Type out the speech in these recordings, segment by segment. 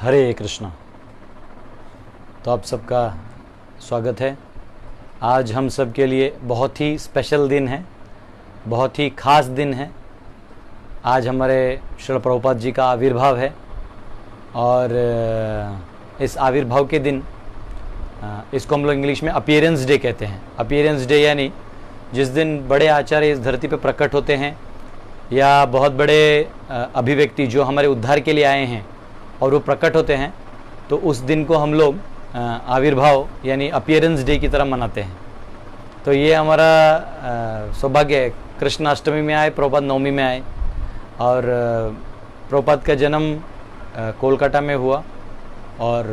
हरे कृष्णा। तो आप सबका स्वागत है। आज हम सब के लिए बहुत ही स्पेशल दिन है, बहुत ही ख़ास दिन है। आज हमारे श्रील प्रभुपाद जी का आविर्भाव है और इस आविर्भाव के दिन इसको हम लोग इंग्लिश में अपीयरेंस डे कहते हैं। अपीयरेंस डे यानी जिस दिन बड़े आचार्य इस धरती पर प्रकट होते हैं या बहुत बड़े अभिव्यक्ति जो हमारे उद्धार के लिए आए हैं और वो प्रकट होते हैं, तो उस दिन को हम लोग आविर्भाव यानी अपीयरेंस डे की तरह मनाते हैं। तो ये हमारा सौभाग्य है। कृष्ण अष्टमी में आए, प्रभुपाद नवमी में आए और प्रभुपाद का जन्म कोलकाता में हुआ और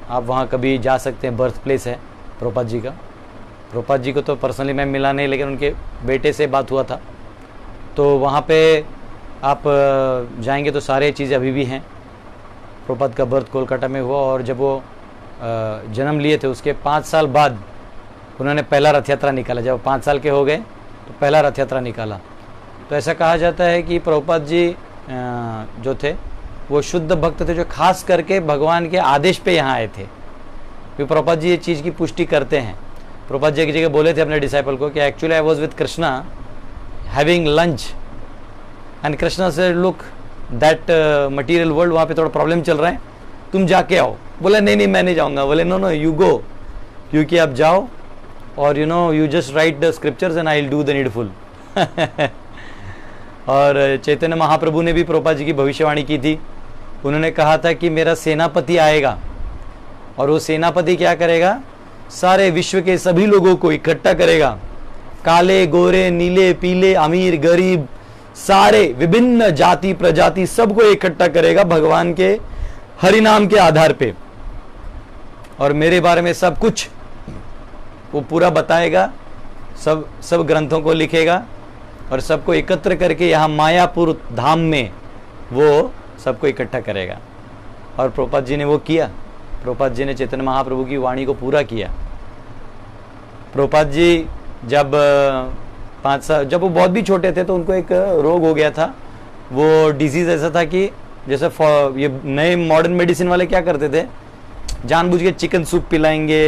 आप वहाँ कभी जा सकते हैं। बर्थ प्लेस है प्रभुपाद जी का। प्रभुपाद जी को तो पर्सनली मैं मिला नहीं, लेकिन उनके बेटे से बात हुआ था। तो वहाँ पे आप जाएंगे तो सारे चीज़ें अभी भी हैं। प्रभुपाद का बर्थ कोलकाता में हुआ और जब वो जन्म लिए थे उसके 5 साल बाद उन्होंने पहला रथ यात्रा निकाला। जब 5 साल के हो गए तो पहला रथ यात्रा निकाला। तो ऐसा कहा जाता है कि प्रभुपाद जी जो थे वो शुद्ध भक्त थे, जो खास करके भगवान के आदेश पे यहाँ आए थे। क्योंकि प्रभुपाद जी ये चीज़ की पुष्टि करते हैं। प्रभुपाद जी एक जगह बोले थे अपने डिसाइपल को कि actually I was with Krishna having lunch and Krishna से लुक दैट मटीरियल वर्ल्ड, वहाँ पे थोड़ा प्रॉब्लम चल रहा है, तुम जाके आओ। बोला नहीं नहीं मैं नहीं जाऊँगा। बोले नो नो यू गो, क्योंकि आप जाओ और you just right the scriptures and I will do the needful. और चैतन्य महाप्रभु ने भी प्रभुपाद जी की भविष्यवाणी की थी। उन्होंने कहा था कि मेरा सेनापति आएगा और वो सेनापति क्या करेगा, सारे विश्व के सभी लोगों को इकट्ठा करेगा, काले गोरे नीले पीले अमीर गरीब सारे विभिन्न जाति प्रजाति सबको इकट्ठा करेगा भगवान के हरि नाम के आधार पे, और मेरे बारे में सब कुछ वो पूरा बताएगा, सब ग्रंथों को लिखेगा और सबको एकत्र करके यहाँ मायापुर धाम में वो सबको इकट्ठा करेगा। और प्रभुपाद जी ने वो किया। प्रभुपाद जी ने चैतन्य महाप्रभु की वाणी को पूरा किया। प्रभुपाद जी जब 5 साल, जब वो बहुत भी छोटे थे तो उनको एक रोग हो गया था। वो डिजीज़ ऐसा था कि जैसे ये नए मॉडर्न मेडिसिन वाले क्या करते थे, जानबूझ के चिकन सूप पिलाएंगे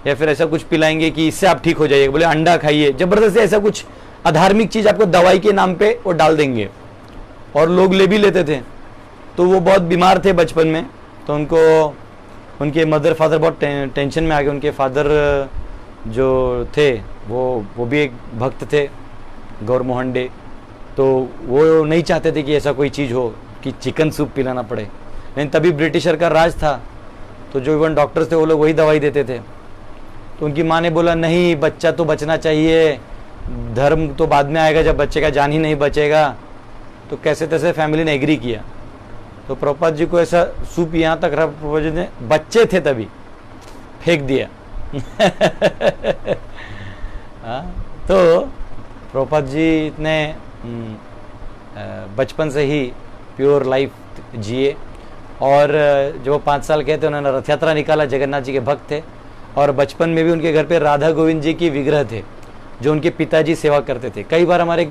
या फिर ऐसा कुछ पिलाएंगे कि इससे आप ठीक हो जाइए। बोले अंडा खाइए, ज़बरदस्ती ऐसा कुछ अधार्मिक चीज़ आपको दवाई के नाम पे वो डाल देंगे और लोग ले भी लेते थे। तो वो बहुत बीमार थे बचपन में, तो उनको उनके मदर फादर बहुत टेंशन में आ गए। उनके फादर जो थे वो भी एक भक्त थे, गौर मोहन डे। तो वो नहीं चाहते थे कि ऐसा कोई चीज़ हो कि चिकन सूप पिलाना पड़े, लेकिन तभी ब्रिटिशर का राज था, तो जो इवन डॉक्टर्स थे वो लोग वही दवाई देते थे। तो उनकी माँ ने बोला नहीं, बच्चा तो बचना चाहिए, धर्म तो बाद में आएगा जब बच्चे का जान ही नहीं बचेगा। तो कैसे तैसे फैमिली ने एग्री किया। तो प्रभुपाद जी को ऐसा सूप यहाँ तक प्रभुपाद जी ने, बच्चे थे तभी, फेंक दिया। तो प्रभुपाद जी इतने बचपन से ही प्योर लाइफ जिए और जब वो 5 साल के थे उन्होंने रथ यात्रा निकाला। जगन्नाथ जी के भक्त थे और बचपन में भी उनके घर पे राधा गोविंद जी की विग्रह थे जो उनके पिताजी सेवा करते थे। कई बार हमारे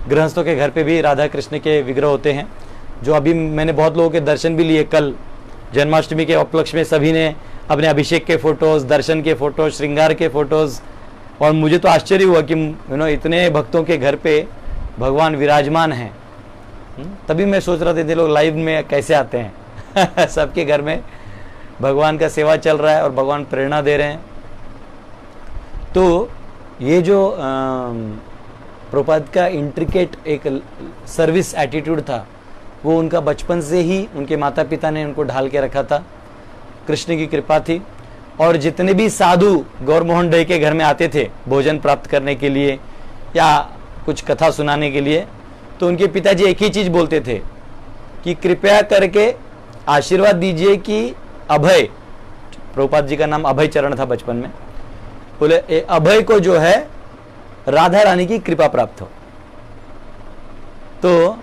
गृहस्थों के घर पे भी राधा कृष्ण के विग्रह होते हैं, जो अभी मैंने बहुत लोगों के दर्शन भी लिए। कल जन्माष्टमी के उपलक्ष्य में सभी ने अपने अभिषेक के फोटोज़, दर्शन के फोटोज़, श्रृंगार के फोटोज़, और मुझे तो आश्चर्य हुआ कि इतने भक्तों के घर पे भगवान विराजमान हैं। तभी मैं सोच रहा था इतने लोग लाइव में कैसे आते हैं। सबके घर में भगवान का सेवा चल रहा है और भगवान प्रेरणा दे रहे हैं। तो ये जो प्रभुपाद का इंट्रिकेट एक सर्विस एटीट्यूड था, वो उनका बचपन से ही उनके माता पिता ने उनको ढाल के रखा था। कृष्ण की कृपा थी। और जितने भी साधु गौर मोहन डे के घर में आते थे भोजन प्राप्त करने के लिए या कुछ कथा सुनाने के लिए, तो उनके पिताजी एक ही चीज़ बोलते थे कि कृपया करके आशीर्वाद दीजिए कि अभय, प्रभुपाद जी का नाम अभय चरण था बचपन में, बोले अभय को जो है राधा रानी की कृपा प्राप्त हो। तो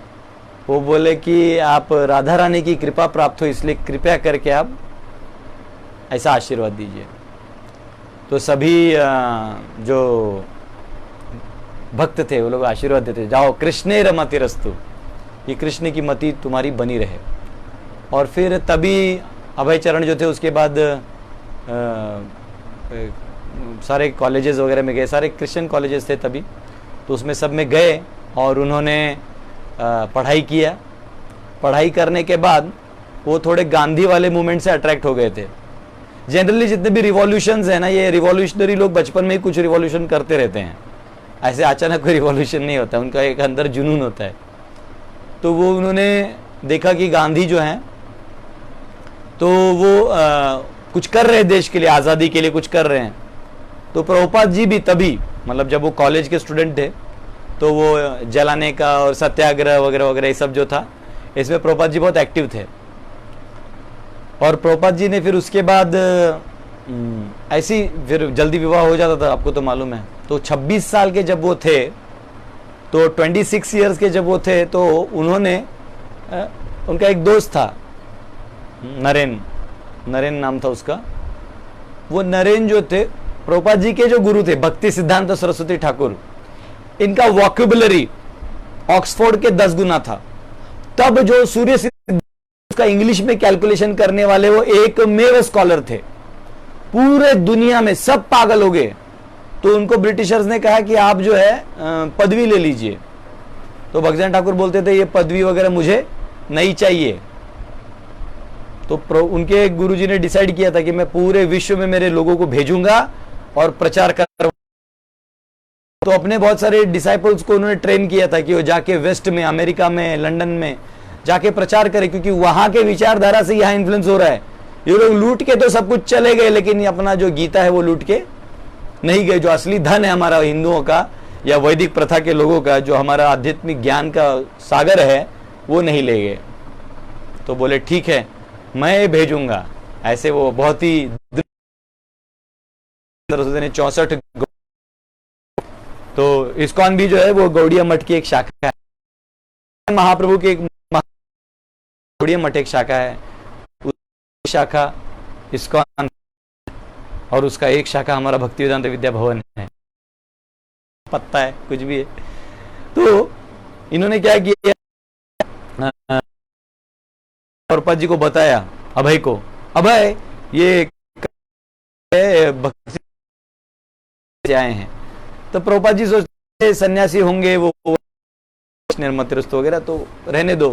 वो बोले कि आप राधा रानी की कृपा प्राप्त हो, इसलिए कृपया करके आप ऐसा आशीर्वाद दीजिए। तो सभी जो भक्त थे वो लोग आशीर्वाद देते, जाओ कृष्णे रमति रस्तु, ये कृष्ण की मति तुम्हारी बनी रहे। और फिर तभी अभय चरण जो थे उसके बाद सारे कॉलेजेस वगैरह में गए, सारे क्रिश्चियन कॉलेजेस थे तभी, तो उसमें सब में गए और उन्होंने पढ़ाई किया। पढ़ाई करने के बाद वो थोड़े गांधी वाले मूवमेंट से अट्रैक्ट हो गए थे। जनरली जितने भी रिवॉल्यूशंस है ना, ये रिवॉल्यूशनरी लोग बचपन में ही कुछ रिवॉल्यूशन करते रहते हैं, ऐसे अचानक कोई रिवॉल्यूशन नहीं होता, उनका एक अंदर जुनून होता है। तो वो उन्होंने देखा कि गांधी जो हैं तो वो कुछ कर रहे हैं देश के लिए, आज़ादी के लिए कुछ कर रहे हैं। तो प्रभुपाद जी भी तभी, मतलब जब वो कॉलेज के स्टूडेंट थे तो वो जलाने का और सत्याग्रह वगैरह वगैरह ये सब जो था, इसमें प्रभुपाद जी बहुत एक्टिव थे। और प्रभुपाद जी ने फिर उसके बाद ऐसी फिर जल्दी विवाह हो जाता था, आपको तो मालूम है। तो 26 साल के जब वो थे, तो 26 ईयर्स के जब वो थे, तो उन्होंने उनका एक दोस्त था, नरेन नाम था उसका। वो नरेन जो थे प्रभुपाद जी के जो गुरु थे, भक्ति सिद्धांत सरस्वती ठाकुर, इनका वॉक्यूबुलरी ऑक्सफोर्ड के 10 गुना था। तब जो सूर्य का इंग्लिश में कैलकुलेशन करने वाले वो एकमेव स्कॉलर थे, पूरे दुनिया में सब पागल हो गए। तो उनको ब्रिटिशर्स ने कहा कि आप जो है पदवी ले लीजिए। तो भक्तिसिद्धांत ठाकुर बोलते थे ये पदवी वगैरह मुझे नहीं चाहिए। तो उनके गुरुजी ने डिसाइड किया था कि मैं पूरे विश्व में मेरे लोगों को भेजूंगा और प्रचार कर। तो अपने बहुत सारे डिसाइपल्स को उन्होंने ट्रेन किया था कि वो जाके वेस्ट में, अमेरिका में, लंदन में जाके प्रचार करें, क्योंकि वहां के विचारधारा से यहाँ इन्फ्लुएंस हो रहा है। ये लोग लूट के तो सब कुछ चले गए, लेकिन ये अपना जो गीता है वो लूट के नहीं गए। जो असली धन है हमारा हिंदुओं का या वैदिक प्रथा के लोगों का, जो हमारा आध्यात्मिक ज्ञान का सागर है, वो नहीं ले गए। तो बोले ठीक है मैं भेजूंगा। ऐसे वो बहुत ही 64। तो इस्कॉन भी जो है वो गौड़िया मठ की एक शाखा है, महाप्रभु की एक गौड़िया मठ एक शाखा है, शाखा इस्कॉन, और उसका एक शाखा हमारा भक्ति वेदांत विद्या भवन है, पत्ता है कुछ भी है। तो इन्होंने क्या किया, प्रभुपाद जी को बताया, अभय को, अभय ये भक्ति आए हैं। तो प्रभुपाद जी सोचते सन्यासी होंगे वो निर्मतरस्त वगैरह, तो रहने दो।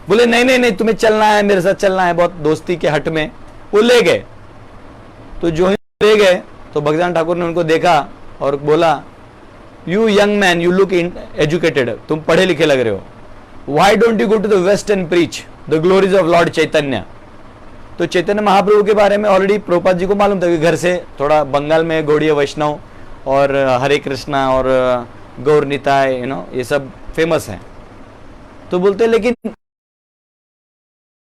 बोले नहीं नहीं नहीं, तुम्हें चलना है, मेरे साथ चलना है, बहुत दोस्ती के हट में। वो ले गए। तो जो ही ले गए तो भक्तिसिद्धांत ठाकुर ने उनको देखा और बोला, you young man, you look educated, तुम पढ़े लिखे लग रहे हो, why don't you go to the west and preach the glories of lord Chaitanya. तो चैतन्य महाप्रभु के बारे में ऑलरेडी प्रभुपाद जी को मालूम था कि घर से थोड़ा बंगाल में गौड़ीय वैष्णव और हरे कृष्णा और गौर निताय, ये सब फेमस हैं। तो बोलते लेकिन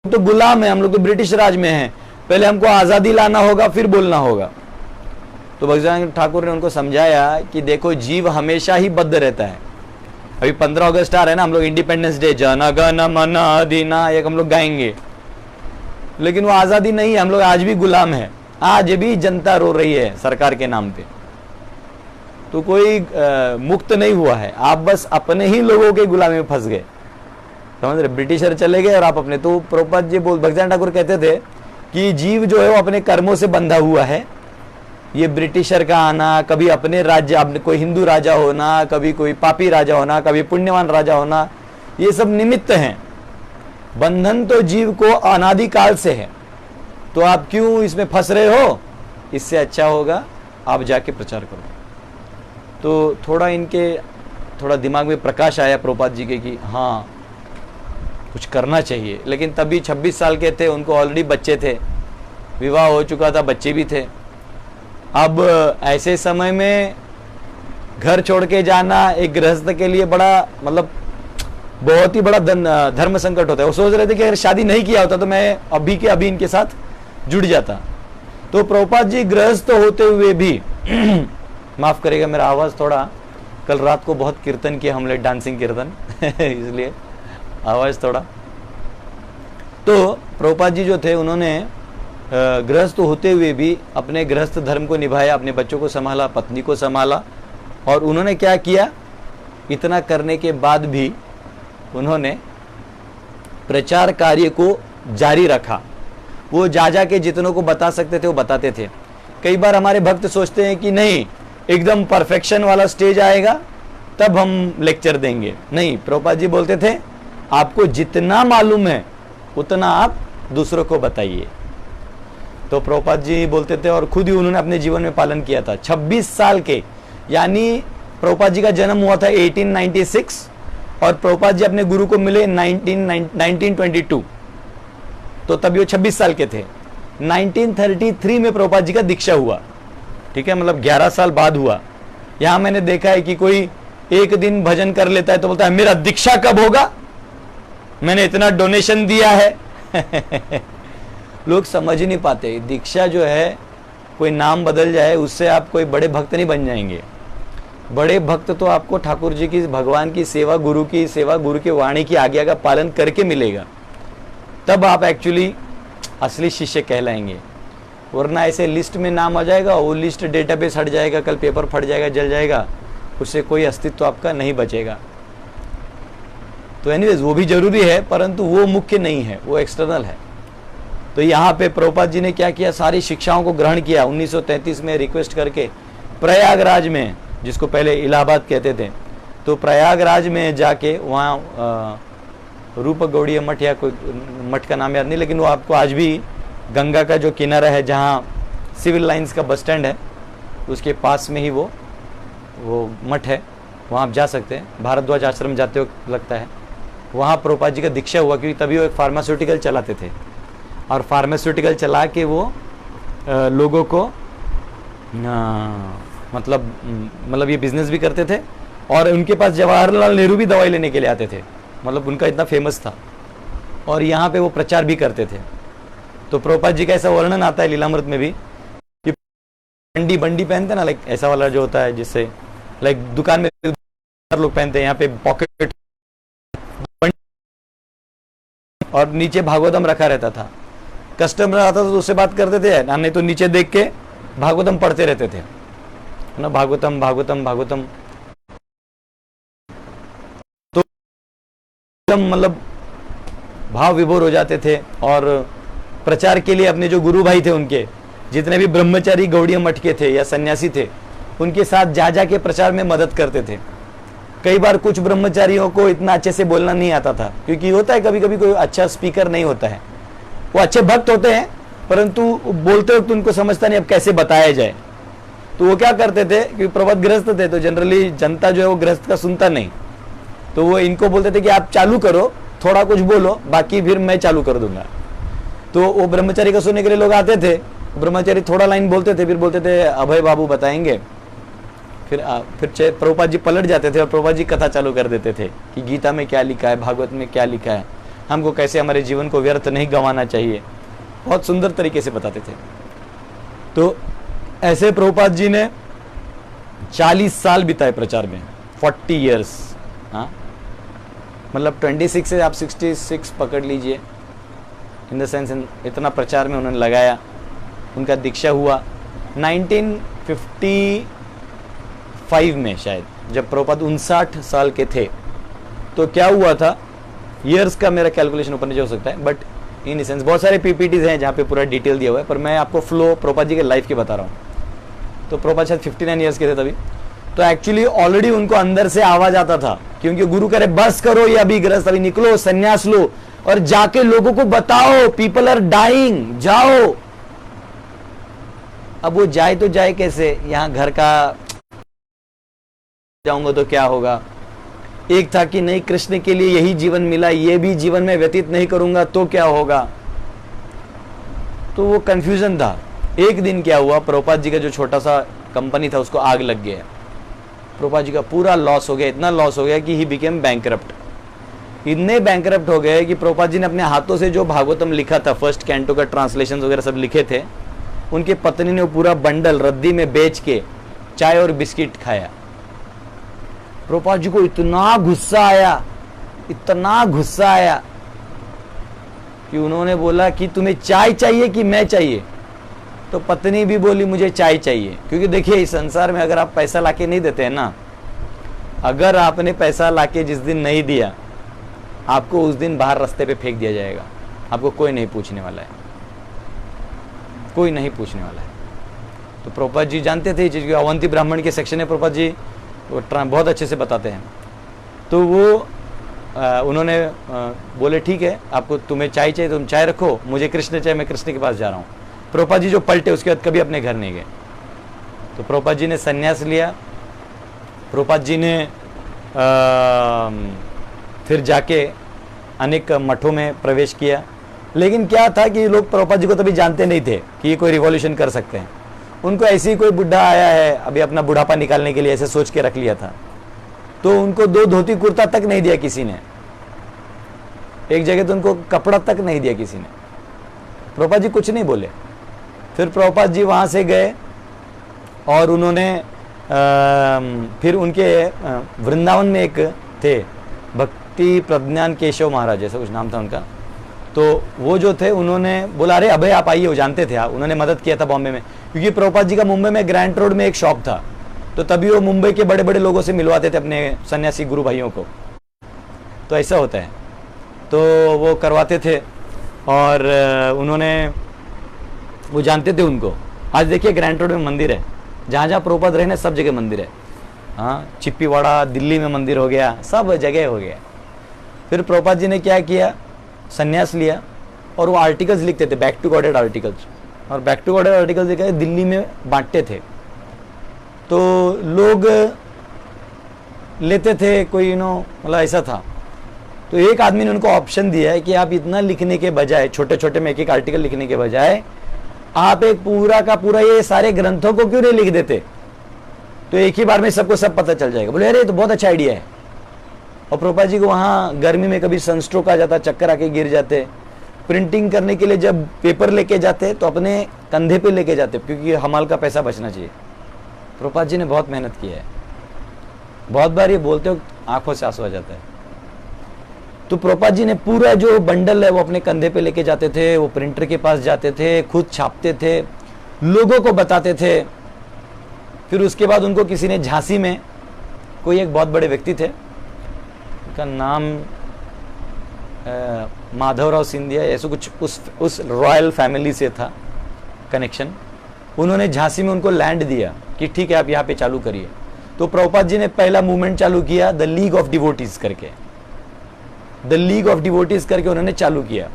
तो गुलाम है, हम लोग तो ब्रिटिश राज में हैं, पहले हमको आजादी लाना होगा फिर बोलना होगा। तो भक्तिसिद्धांत ठाकुर ने उनको समझाया कि देखो जीव हमेशा ही बद्ध रहता है। अभी 15 अगस्त आ रहा है ना, हम लोग इंडिपेंडेंस डे, जन गण मन अधिनायक हम लोग गाएंगे, लेकिन वो आजादी नहीं है, हम लोग आज भी गुलाम है, आज भी जनता रो रही है सरकार के नाम पे। तो कोई मुक्त नहीं हुआ है, आप बस अपने ही लोगों के गुलामी में फंस गए, समझ रहे। ब्रिटिशर चले गए और आप अपने। तो प्रभुपाद जी भक्तिसिद्धांत ठाकुर कहते थे कि जीव जो है वो अपने कर्मों से बंधा हुआ है। ये ब्रिटिशर का आना, कभी अपने राज्य, अपने कोई हिंदू राजा होना, कभी कोई पापी राजा होना, कभी पुण्यवान राजा होना, ये सब निमित्त हैं। बंधन तो जीव को अनादिकाल से है, तो आप क्यों इसमें फंस रहे हो? इससे अच्छा होगा आप जाके प्रचार करो। तो थोड़ा दिमाग में प्रकाश आया प्रभुपाद जी के कि हाँ कुछ करना चाहिए। लेकिन तभी 26 साल के थे, उनको ऑलरेडी बच्चे थे, विवाह हो चुका था, बच्चे भी थे। अब ऐसे समय में घर छोड़ के जाना एक गृहस्थ के लिए बड़ा, मतलब बहुत ही बड़ा धर्म संकट होता है। वो सोच रहे थे कि अगर शादी नहीं किया होता तो मैं अभी के अभी इनके साथ जुड़ जाता। तो प्रभुपाद जी गृहस्थ होते हुए भी माफ करेगा मेरा आवाज थोड़ा, कल रात को बहुत कीर्तन किया हमने, डांसिंग कीर्तन इसलिए आवाज थोड़ा। तो प्रभुपाद जी जो थे उन्होंने गृहस्थ होते हुए भी अपने गृहस्थ धर्म को निभाया, अपने बच्चों को संभाला, पत्नी को संभाला। और उन्होंने क्या किया, इतना करने के बाद भी उन्होंने प्रचार कार्य को जारी रखा। वो जा जा के जितनों को बता सकते थे वो बताते थे। कई बार हमारे भक्त सोचते हैं कि नहीं, एकदम परफेक्शन वाला स्टेज आएगा तब हम लेक्चर देंगे। नहीं, प्रभुपाद जी बोलते थे आपको जितना मालूम है उतना आप दूसरों को बताइए। तो प्रभुपाद जी बोलते थे और खुद ही उन्होंने अपने जीवन में पालन किया था। 26 साल के, यानी प्रभुपाद जी का जन्म हुआ था 1896 और प्रभुपाद जी अपने गुरु को मिले 1922, तो तभी वो 26 साल के थे। 1933 में प्रभुपाद जी का दीक्षा हुआ, ठीक है, मतलब 11 साल बाद हुआ। यहां मैंने देखा है कि कोई एक दिन भजन कर लेता है तो बोलता है मेरा दीक्षा कब होगा, मैंने इतना डोनेशन दिया है। लोग समझ ही नहीं पाते, दीक्षा जो है कोई नाम बदल जाए उससे आप कोई बड़े भक्त नहीं बन जाएंगे। बड़े भक्त तो आपको ठाकुर जी की, भगवान की सेवा, गुरु की सेवा, गुरु की वाणी की आज्ञा का पालन करके मिलेगा, तब आप एक्चुअली असली शिष्य कहलाएंगे। वरना ऐसे लिस्ट में नाम आ जाएगा, वो लिस्ट डेटाबेस हट जाएगा, कल पेपर फट जाएगा, जल जाएगा, उससे कोई अस्तित्व आपका नहीं बचेगा। तो एनीवेज वो भी जरूरी है, परंतु वो मुख्य नहीं है, वो एक्सटर्नल है। तो यहाँ पे प्रभुपाद जी ने क्या किया, सारी शिक्षाओं को ग्रहण किया। 1933 में रिक्वेस्ट करके प्रयागराज में, जिसको पहले इलाहाबाद कहते थे, तो प्रयागराज में जाके वहाँ रूप गौड़ीय मठ या कोई मठ का नाम याद नहीं, लेकिन वो आपको आज भी गंगा का जो किनारा है जहाँ सिविल लाइंस का बस स्टैंड है उसके पास में ही वो मठ है, वहाँ आप जा सकते हैं। भारद्वाज आश्रम जाते हो लगता है, वहाँ प्रभुपाद जी का दीक्षा हुआ, क्योंकि तभी वो एक फार्मास्यूटिकल चलाते थे और फार्मास्यूटिकल चला के वो लोगों को मतलब ये बिजनेस भी करते थे और उनके पास जवाहरलाल नेहरू भी दवाई लेने के लिए आते थे, मतलब उनका इतना फेमस था, और यहाँ पे वो प्रचार भी करते थे। तो प्रभुपाद जी का ऐसा वर्णन आता है लीलामृत में भी कि बंडी पहनते हैं ना, लाइक ऐसा वाला जो होता है जिससे लाइक दुकान में लोग पहनते हैं, यहाँ पे पॉकेट और नीचे भागवतम रखा रहता था। कस्टमर आता था तो उससे बात करते थे, नहीं तो नीचे देख के भागवतम पढ़ते रहते थे ना, भागवतम भागवतम भागवतम। तो मतलब भाव विभोर हो जाते थे और प्रचार के लिए अपने जो गुरु भाई थे, उनके जितने भी ब्रह्मचारी गौड़ीय मठ के थे या सन्यासी थे, उनके साथ जा जा के प्रचार में मदद करते थे। कई बार कुछ ब्रह्मचारियों को इतना अच्छे से बोलना नहीं आता था, क्योंकि होता है कभी कभी कोई अच्छा स्पीकर नहीं होता है, वो अच्छे भक्त होते हैं परंतु बोलते वक्त उनको समझता नहीं अब कैसे बताया जाए। तो वो क्या करते थे, क्योंकि प्रभुपाद गृहस्थ थे तो जनरली जनता जो है वो गृहस्थ का सुनता नहीं, तो वो इनको बोलते थे कि आप चालू करो, थोड़ा कुछ बोलो, बाकी फिर मैं चालू कर दूंगा। तो वो ब्रह्मचारी का सुनने के लिए लोग आते थे, ब्रह्मचारी थोड़ा लाइन बोलते थे, फिर बोलते थे अभय बाबू बताएंगे, फिर प्रभुपाद जी पलट जाते थे और प्रभुपाद जी कथा चालू कर देते थे कि गीता में क्या लिखा है, भागवत में क्या लिखा है, हमको कैसे हमारे जीवन को व्यर्थ नहीं गंवाना चाहिए, बहुत सुंदर तरीके से बताते थे। तो ऐसे प्रभुपाद जी ने 40 साल बिताए प्रचार में, 40 इयर्स, हाँ, मतलब 26 से आप 66 पकड़ लीजिए, इन द सेंस इतना प्रचार में उन्होंने लगाया। उनका दीक्षा हुआ 1955 में शायद, जब प्रभुपाद 59 साल के थे। तो क्या हुआ था, ईयर्स का मेरा कैलकुलेशन ऊपर नीचे हो सकता है, बट इन सेंस बहुत सारे पीपीटीज हैं जहाँ पे पूरा डिटेल दिया हुआ है, पर मैं आपको फ्लो प्रभुपाद जी के लाइफ के बता रहा हूँ। तो प्रभुपाद शायद 59 ईयर्स के थे तभी, तो एक्चुअली ऑलरेडी उनको अंदर से आवाज आता था, क्योंकि गुरु करे बस करो, ये अभी गृहस्थ, अभी निकलो, संन्यास लो और जाके लोगों को बताओ, पीपल आर डाइंग, जाओ। अब वो जाए तो जाए कैसे, यहाँ घर का जाऊंगा तो क्या होगा। एक था कि नहीं, कृष्ण के लिए यही जीवन मिला, ये भी जीवन में व्यतीत नहीं करूंगा तो क्या होगा। तो वो कंफ्यूजन था। एक दिन क्या हुआ, प्रभुपाद जी का जो छोटा सा कंपनी था उसको आग लग गया, प्रभुपाद जी का पूरा लॉस हो गया, इतना लॉस हो गया कि ही बिकेम बैंकरप्ट। इतने बैंकरप्ट हो गए कि प्रभुपाद जी ने अपने हाथों से जो भागवतम लिखा था, फर्स्ट कैंटो का ट्रांसलेशन वगैरह सब लिखे थे, उनकी पत्नी ने वो पूरा बंडल रद्दी में बेच के चाय और बिस्किट खाया। प्रभुपाद जी को इतना गुस्सा आया, इतना गुस्सा आया कि उन्होंने बोला कि तुम्हें चाय चाहिए कि मैं चाहिए। तो पत्नी भी बोली मुझे चाय चाहिए, क्योंकि देखिए इस संसार में अगर आप पैसा लाके नहीं देते हैं ना, अगर आपने पैसा लाके जिस दिन नहीं दिया, आपको उस दिन बाहर रास्ते पे फेंक दिया जाएगा। आपको कोई नहीं पूछने वाला है, कोई नहीं पूछने वाला है। तो प्रभुपाद जी जानते थे चीज़, अवंती ब्राह्मण के सेक्शन है, प्रभुपाद जी वो बहुत अच्छे से बताते हैं। तो वो उन्होंने बोले ठीक है, आपको तुम्हें चाय चाहिए तुम चाय रखो, मुझे कृष्ण चाहिए, मैं कृष्ण के पास जा रहा हूँ। प्रभुपाद जी जो पलटे उसके बाद कभी अपने घर नहीं गए। तो प्रभुपाद जी ने संन्यास लिया। प्रभुपाद जी ने फिर जाके अनेक मठों में प्रवेश किया। लेकिन क्या था कि लोग प्रभुपाद जी को तभी जानते नहीं थे कि ये कोई रिवॉल्यूशन कर सकते हैं। उनको ऐसे ही कोई बुढ़ा आया है अभी अपना बुढ़ापा निकालने के लिए, ऐसे सोच के रख लिया था। तो उनको 2 धोती कुर्ता तक नहीं दिया किसी ने, एक जगह तो उनको कपड़ा तक नहीं दिया किसी ने। प्रभुपाद जी कुछ नहीं बोले। फिर प्रभुपाद जी वहाँ से गए और उन्होंने फिर उनके वृंदावन में एक थे भक्ति प्रज्ञान केशव महाराज, ऐसा कुछ नाम था उनका। तो वो जो थे उन्होंने बोला अरे अभय आप आइए, वो जानते थे आप, उन्होंने मदद किया था बॉम्बे में, क्योंकि प्रभुपाद जी का मुंबई में ग्रैंड रोड में एक शॉप था। तो तभी वो मुंबई के बड़े बड़े लोगों से मिलवाते थे अपने सन्यासी गुरु भाइयों को। तो ऐसा होता है, तो वो करवाते थे और उन्होंने, वो जानते थे उनको। आज देखिए ग्रैंड रोड में मंदिर है, जहाँ जहाँ प्रभुपाद रहे ना सब जगह मंदिर है। हाँ, चिप्पीवाड़ा दिल्ली में मंदिर हो गया, सब जगह हो गया। फिर प्रभुपाद जी ने क्या किया, संन्यास लिया और वो आर्टिकल्स लिखते थे, बैक टू गॉडेड आर्टिकल्स, और बैक टू गॉडेड आर्टिकल्स लिखा दिल्ली में बांटते थे। तो लोग लेते थे, कोई मतलब ऐसा था। तो एक आदमी ने उनको ऑप्शन दिया है कि आप इतना लिखने के बजाय, छोटे छोटे में एक एक आर्टिकल लिखने के बजाय, आप एक पूरा का पूरा ये सारे ग्रंथों को क्यों नहीं लिख देते, तो एक ही बार में सबको सब पता चल जाएगा। बोले अरे तो बहुत अच्छा आइडिया है। और प्रभुपाद जी को वहाँ गर्मी में कभी सनस्ट्रोक आ जाता, चक्कर आके गिर जाते। प्रिंटिंग करने के लिए जब पेपर लेके जाते तो अपने कंधे पे लेके जाते, क्योंकि हमाल का पैसा बचना चाहिए। प्रभुपाद जी ने बहुत मेहनत की है। बहुत बार ये बोलते हो आंखों से आंसू आ जाता है। तो प्रभुपाद जी ने पूरा जो बंडल है वो अपने कंधे पे लेके जाते थे, वो प्रिंटर के पास जाते थे, खुद छापते थे, लोगों को बताते थे। फिर उसके बाद उनको किसी ने झांसी में, कोई एक बहुत बड़े व्यक्ति थे, उनका नाम माधवराव सिंधिया ऐसा कुछ, उस रॉयल फैमिली से था कनेक्शन। उन्होंने झांसी में उनको लैंड दिया कि ठीक है आप यहाँ पे चालू करिए। तो प्रभुपाद जी ने पहला मूवमेंट चालू किया, द लीग ऑफ डिवोटीज करके, द लीग ऑफ डिवोटीज करके उन्होंने चालू किया।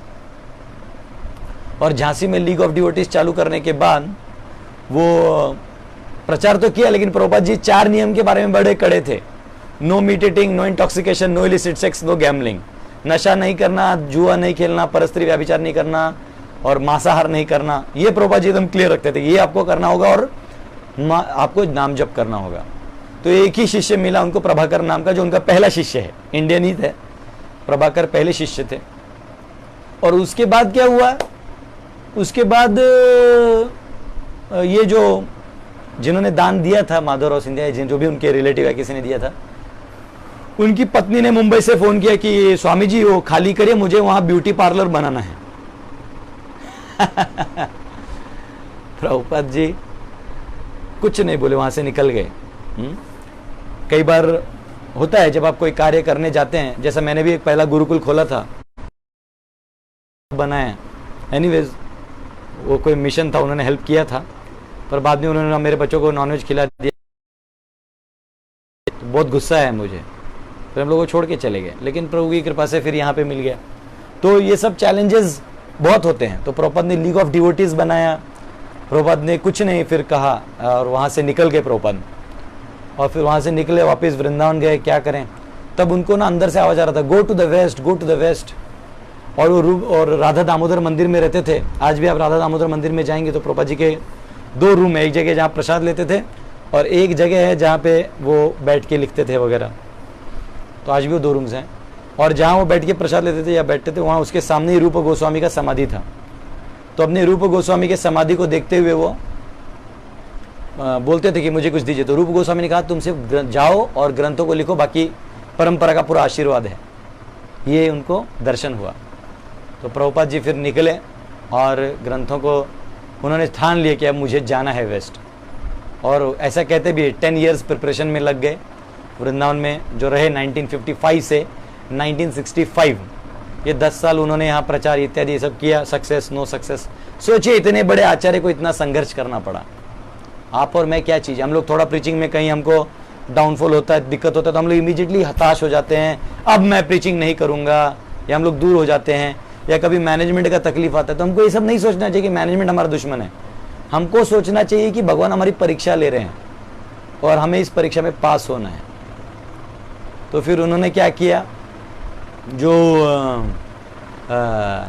और झांसी में लीग ऑफ डिवोटीज चालू करने के बाद वो प्रचार तो किया, लेकिन प्रभुपाद जी 4 नियम के बारे में बड़े कड़े थे। No meat eating, no intoxication, no illicit sex, no gambling. नशा नहीं करना, जुआ नहीं खेलना, परस्त्री व्याभिचार नहीं करना और मांसाहार नहीं करना। ये प्रभुपाद जी एकदम क्लियर रखते थे, ये आपको करना होगा और आपको नाम जप करना होगा। तो एक ही शिष्य मिला उनको, प्रभाकर नाम का, जो उनका पहला शिष्य है, इंडियन ही थे प्रभाकर, पहले शिष्य थे। और उसके बाद क्या हुआ, उसके बाद ये जो जिन्होंने दान दिया था माधवराव सिंधिया, जो भी उनके रिलेटिव है, किसी ने दिया था, उनकी पत्नी ने मुंबई से फोन किया कि स्वामी जी वो खाली करिए, मुझे वहां ब्यूटी पार्लर बनाना है। प्रभुपाद जी कुछ नहीं बोले, वहां से निकल गए। कई बार होता है जब आप कोई कार्य करने जाते हैं, जैसा मैंने भी एक पहला गुरुकुल खोला था, बनाया, एनीवेज वो कोई मिशन था, उन्होंने हेल्प किया था, पर बाद में उन्होंने मेरे बच्चों को नॉनवेज खिला दिया, तो बहुत गुस्सा है मुझे, फिर हम लोग को छोड़ के चले गए। लेकिन प्रभु की कृपा से फिर यहाँ पे मिल गया। तो ये सब चैलेंजेस बहुत होते हैं। तो प्रभुपाद ने लीग ऑफ डिवोटीज बनाया, प्रभुपाद ने कुछ नहीं फिर कहा और वहाँ से निकल गए प्रभुपाद। और फिर वहाँ से निकले वापस वृंदावन गए, क्या करें। तब उनको ना अंदर से आवाज आ रहा था, go to the west, go to the west. और वो और राधा दामोदर मंदिर में रहते थे। आज भी आप राधा दामोदर मंदिर में जाएंगे तो प्रभुपाद जी के 2 रूम है, एक जगह जहाँ प्रसाद लेते थे और एक जगह है जहाँ पे वो बैठ के लिखते थे वगैरह। तो आज भी वो 2 रूम्स हैं। और जहाँ वो बैठ के प्रसाद लेते थे या बैठते थे, वहाँ उसके सामने ही रूप गोस्वामी का समाधि था। तो अपने रूप गोस्वामी के समाधि को देखते हुए वो बोलते थे कि मुझे कुछ दीजिए। तो रूप गोस्वामी ने कहा तुम सिर्फ जाओ और ग्रंथों को लिखो, बाकी परंपरा का पूरा आशीर्वाद है। ये उनको दर्शन हुआ। तो प्रभुपाद जी फिर निकले और ग्रंथों को उन्होंने ठान लिया कि अब मुझे जाना है वेस्ट। और ऐसा कहते भी 10 ईयर्स प्रिपरेशन में लग गए वृंदावन में, जो रहे 1955 से 1965। ये 10 साल उन्होंने यहाँ प्रचार इत्यादि सब किया, सक्सेस नो सक्सेस। सोचिए इतने बड़े आचार्य को इतना संघर्ष करना पड़ा। आप और मैं क्या चीज़, हम लोग थोड़ा प्रीचिंग में कहीं हमको डाउनफॉल होता है, दिक्कत होता है, तो हम लोग इमीडिएटली हताश हो जाते हैं, अब मैं प्रीचिंग नहीं करूँगा, या हम लोग दूर हो जाते हैं, या कभी मैनेजमेंट का तकलीफ आता है। तो हमको ये सब नहीं सोचना चाहिए कि मैनेजमेंट हमारा दुश्मन है। हमको सोचना चाहिए कि भगवान हमारी परीक्षा ले रहे हैं और हमें इस परीक्षा में पास होना है। तो फिर उन्होंने क्या किया, जो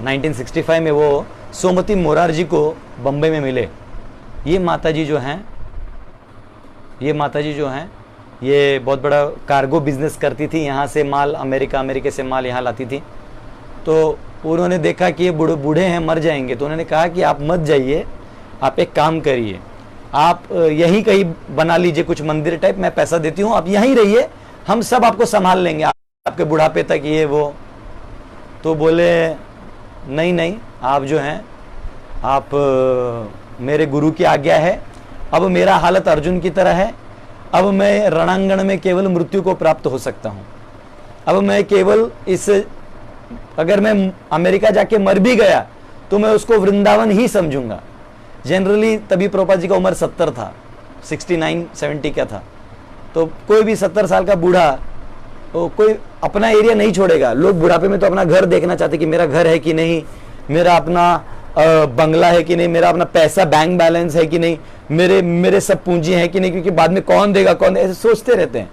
1965 में वो सोमती मोरारजी को बम्बई में मिले। ये माताजी जो हैं, ये बहुत बड़ा कार्गो बिजनेस करती थी, यहाँ से माल अमेरिका से माल यहाँ लाती थी। तो उन्होंने देखा कि ये बूढ़े हैं, मर जाएंगे, तो उन्होंने कहा कि आप मत जाइए, आप एक काम करिए, आप यहीं कहीं बना लीजिए कुछ मंदिर टाइप, मैं पैसा देती हूँ, आप यहीं रहिए, हम सब आपको संभाल लेंगे आपके बुढ़ापे तक, ये वो। तो बोले नहीं, आप जो हैं, आप मेरे गुरु की आज्ञा है, अब मेरा हालत अर्जुन की तरह है, अब मैं रणांगण में केवल मृत्यु को प्राप्त हो सकता हूँ। अब मैं केवल अगर मैं अमेरिका जाके मर भी गया तो मैं उसको वृंदावन ही समझूंगा। जनरली तभी प्रभुपाद जी का उम्र 70 था, 69-70 का था। तो कोई भी 70 साल का बूढ़ा तो कोई अपना एरिया नहीं छोड़ेगा। लोग बुढ़ापे में तो अपना घर देखना चाहते कि मेरा घर है कि नहीं, मेरा अपना बंगला है कि नहीं, मेरा अपना पैसा बैंक बैलेंस है कि नहीं, मेरे सब पूंजी है कि नहीं, क्योंकि बाद में कौन देगा, ऐसे सोचते रहते हैं।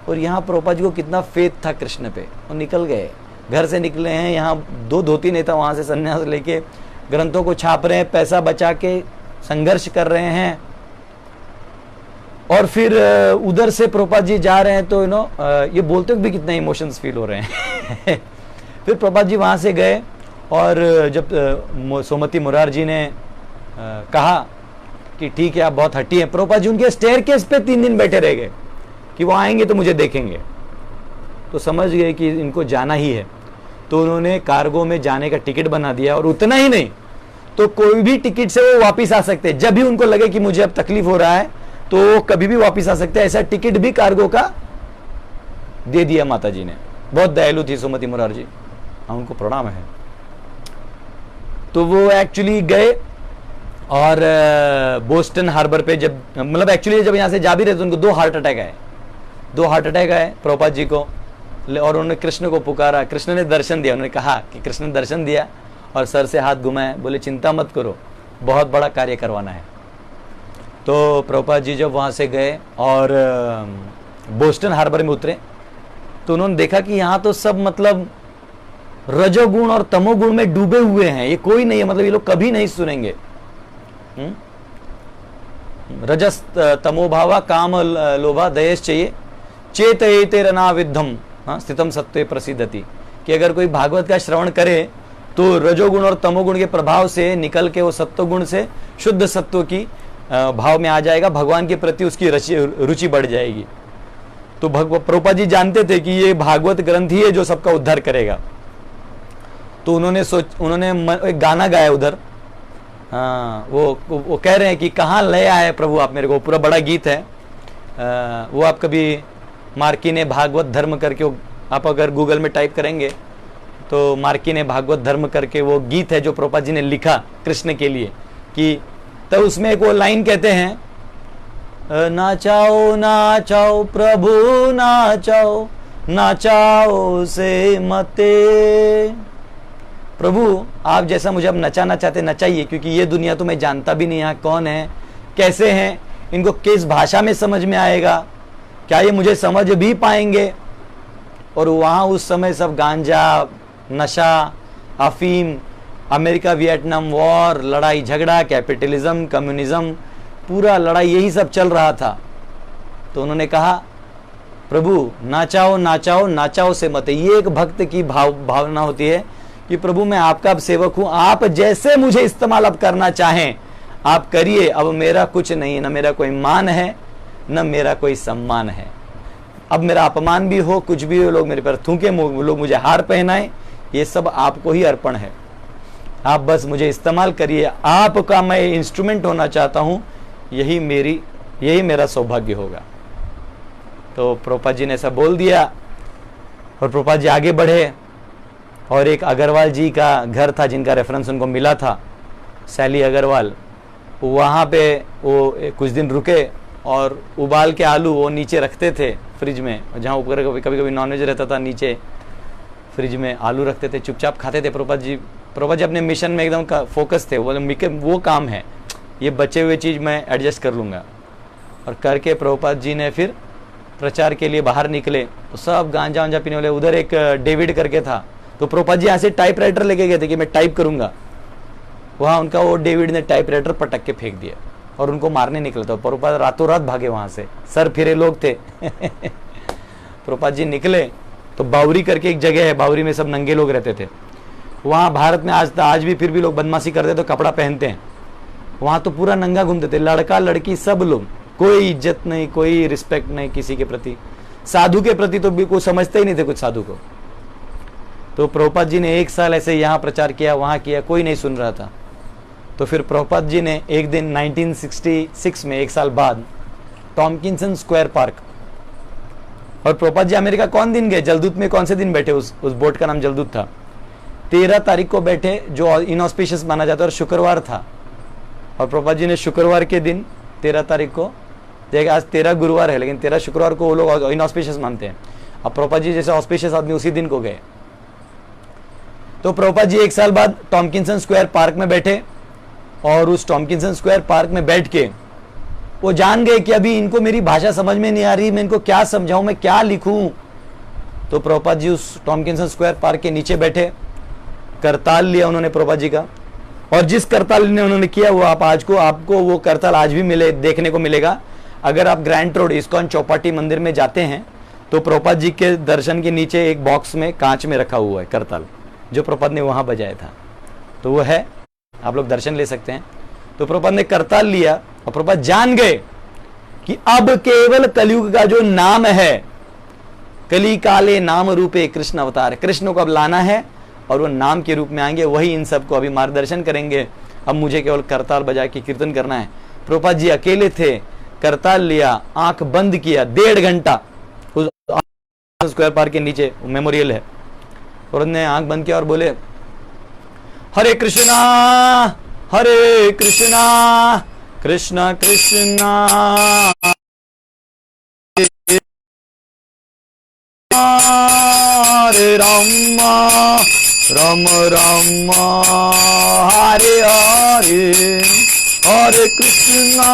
और यहाँ प्रभुपाद जी को कितना फेथ था कृष्ण पे, वो निकल गए, घर से निकले हैं, यहाँ 2 धोती नेता वहाँ से संन्यास लेके ग्रंथों को छाप रहे हैं, पैसा बचा के संघर्ष कर रहे हैं। और फिर उधर से प्रभुपाद जी जा रहे हैं तो ये बोलते हुए भी कितना इमोशंस फील हो रहे हैं। फिर प्रभुपाद जी वहाँ से गए और जब सोमती मोरारजी ने कहा कि ठीक है आप बहुत हट्टी हैं, प्रभुपाद जी उनके स्टेयरकेस पे 3 दिन बैठे रह गए कि वो आएंगे तो मुझे देखेंगे। तो समझ गए कि इनको जाना ही है। तो उन्होंने कार्गो में जाने का टिकट बना दिया, और उतना ही नहीं तो कोई भी टिकट से वो वापस आ सकते हैं। जब भी उनको लगे कि मुझे अब तकलीफ हो रहा है तो वो कभी भी वापस आ सकते हैं, ऐसा टिकट भी कार्गो का दे दिया माता जी ने। बहुत दयालु थी सोमती मोरारजी, उनको प्रणाम है। तो वो एक्चुअली गए और बोस्टन हार्बर पे जब जब यहाँ से जा भी रहे तो उनको 2 हार्ट अटैक आए प्रभुपाद जी को, और उन्होंने कृष्ण को पुकारा। कृष्ण ने दर्शन दिया, उन्होंने कहा कि कृष्ण ने दर्शन दिया और सर से हाथ घुमाए, बोले चिंता मत करो, बहुत बड़ा कार्य करवाना है। तो प्रभुपाद जी जब वहाँ से गए और बोस्टन हार्बर में उतरे तो उन्होंने देखा कि यहाँ तो सब रजोगुण और तमोगुण में डूबे हुए हैं, ये कोई नहीं है, ये लोग कभी नहीं सुनेंगे। रजस तमोभावा काम लोभा दयेश चाहिए चेत एतेरना विद्धम स्थितम सत्वे प्रसिद्धति, कि अगर कोई भागवत का श्रवण करे तो रजोगुण और तमोगुण के प्रभाव से निकल के वो सत्वगुण से शुद्ध सत्व की भाव में आ जाएगा, भगवान के प्रति उसकी रुचि बढ़ जाएगी। तो प्रभुपाद जी जानते थे कि ये भागवत ग्रंथ ही है जो सबका उद्धार करेगा। तो उन्होंने एक गाना गाया उधर, वो कह रहे हैं कि कहाँ ले आए प्रभु आप मेरे को, पूरा बड़ा गीत है। वो आप कभी मार्की ने भागवत धर्म करके, आप अगर गूगल में टाइप करेंगे तो मार्की ने भागवत धर्म करके वो गीत है जो प्रभुपाद जी ने लिखा कृष्ण के लिए। कि तो उसमें एक वो लाइन कहते हैं, नाचाओ नाचाओ प्रभु नाचाओ, नाचाओ से मते। प्रभु आप जैसा मुझे अब नचाना चाहते नचाइए, क्योंकि ये दुनिया तो मैं जानता भी नहीं यहाँ कौन है, कैसे हैं, इनको किस भाषा में समझ में आएगा, क्या ये मुझे समझ भी पाएंगे। और वहाँ उस समय सब गांजा, नशा, अफीम, अमेरिका वियतनाम वॉर, लड़ाई झगड़ा, कैपिटलिज्म, कम्युनिज्म, पूरा लड़ाई यही सब चल रहा था। तो उन्होंने कहा प्रभु नाचाओ नाचाओ नाचाओ से मत। ये एक भक्त की भावना होती है कि प्रभु मैं आपका अब सेवक हूं, आप जैसे मुझे इस्तेमाल अब करना चाहें आप करिए, अब मेरा कुछ नहीं है, न मेरा कोई मान है न मेरा कोई सम्मान है। अब मेरा अपमान भी हो, कुछ भी हो, लोग मेरे पर थूके, लोग मुझे हार पहनाएं, ये सब आपको ही अर्पण है। आप बस मुझे इस्तेमाल करिए, आपका मैं इंस्ट्रूमेंट होना चाहता हूं, यही मेरा सौभाग्य होगा। तो प्रभुपाद जी ने ऐसा बोल दिया और प्रभुपाद जी आगे बढ़े और एक अग्रवाल जी का घर था जिनका रेफरेंस उनको मिला था, सैली अग्रवाल, वहाँ पे वो कुछ दिन रुके और उबाल के आलू वो नीचे रखते थे फ्रिज में, जहाँ ऊपर कभी कभी नॉनवेज रहता था नीचे फ्रिज में आलू रखते थे, चुपचाप खाते थे। प्रभुपाद जी अपने मिशन में एकदम फोकस थे, वो काम है, ये बचे हुए चीज़ मैं एडजस्ट कर लूँगा। और करके प्रभुपाद जी ने फिर प्रचार के लिए बाहर निकले तो सब गांजा वांजा पीने वाले, उधर एक डेविड करके था, तो प्रभुपाद जी यहाँ से टाइप राइटर लेके गए थे कि मैं टाइप करूँगा, वहाँ उनका वो डेविड ने टाइप राइटर पटक के फेंक दिया और उनको मारने निकला था। प्रभुपाद रातों रात भागे वहाँ से, सर फिरे लोग थे। प्रभुपाद जी निकले तो बावरी करके एक जगह है, बावरी में सब नंगे लोग रहते थे। वहाँ भारत में आज भी फिर भी लोग बदमाशी करते तो कपड़ा पहनते हैं, वहाँ तो पूरा नंगा घूमते थे, लड़का लड़की सब लोग, कोई इज्जत नहीं, कोई रिस्पेक्ट नहीं किसी के प्रति, साधु के प्रति तो भी कोई समझते ही नहीं थे कुछ साधु को। तो प्रभुपाद जी ने 1 साल ऐसे यहाँ प्रचार किया, वहाँ किया, कोई नहीं सुन रहा था। तो फिर प्रभुपाद जी ने एक दिन 1966 में 1 साल बाद टॉम्किंसन स्क्वायर पार्क, और प्रभुपाद जी अमेरिका कौन दिन गए, जलदूत में कौन से दिन बैठे, उस बोट का नाम जलदूत था। 13 तारीख को बैठे जो इनऑस्पिशियस माना जाता है, और शुक्रवार था, और प्रभुपाद जी ने शुक्रवार के दिन 13 तारीख को, देखिए आज 13 गुरुवार है लेकिन 13 शुक्रवार को वो लोग इनऑस्पिशियस मानते हैं। अब प्रभुपाद जी जैसे ऑस्पिशियस आदमी उसी दिन को गए। तो प्रभुपाद जी 1 साल बाद टॉम्किंसन स्क्वायर पार्क में बैठे, और उस टॉम्किंसन स्क्वायर पार्क में बैठ के वो जान गए कि अभी इनको मेरी भाषा समझ में नहीं आ रही, मैं इनको क्या समझाऊं, मैं क्या लिखूं। तो प्रभुपाद जी उस टॉम्किंसन स्क्वायर पार्क के नीचे बैठे, करताल लिया उन्होंने प्रभुपाद जी का, और जिस करताल ने उन्होंने किया वो आपको वो करताल आज भी देखने को मिलेगा। अगर आप ग्रैंड रोड इस्कॉन चौपाटी मंदिर में जाते हैं तो प्रभुपाद जी के दर्शन के नीचे एक बॉक्स में कांच में रखा हुआ है करताल, जो प्रभुपाद ने वहां बजाया था, तो वो है, आप लोग दर्शन ले सकते हैं। तो प्रभुपाद ने करताल लिया और प्रभुपाद जान गए कि अब केवल कलयुग का जो नाम है, कली काले नाम रूपे कृष्ण अवतार, कृष्ण को अब लाना है और वो नाम के रूप में आएंगे, वही इन सबको अभी मार्गदर्शन करेंगे। अब मुझे केवल करताल बजा के कीर्तन करना है। प्रभुपाद जी अकेले थे, करताल लिया, आंख बंद किया, 1.5 घंटा उस स्क्वायर पार्क के नीचे मेमोरियल है, और उन्होंने आंख बंद किया और बोले हरे कृष्णा कृष्ण कृष्णा हरे राम राम राम हरे हरे, हरे कृष्णा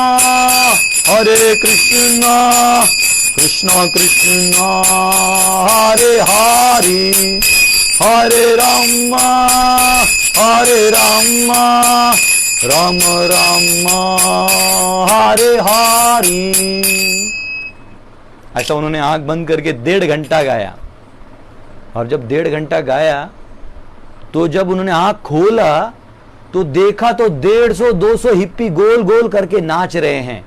कृष्ण कृष्ण हरे हरे, हरे राम राम राम हरे हरे। ऐसा उन्होंने आंख बंद करके 1.5 घंटा गाया, और जब 1.5 घंटा गाया तो जब उन्होंने आंख खोला तो देखा तो 150-200 हिप्पी गोल गोल करके नाच रहे हैं,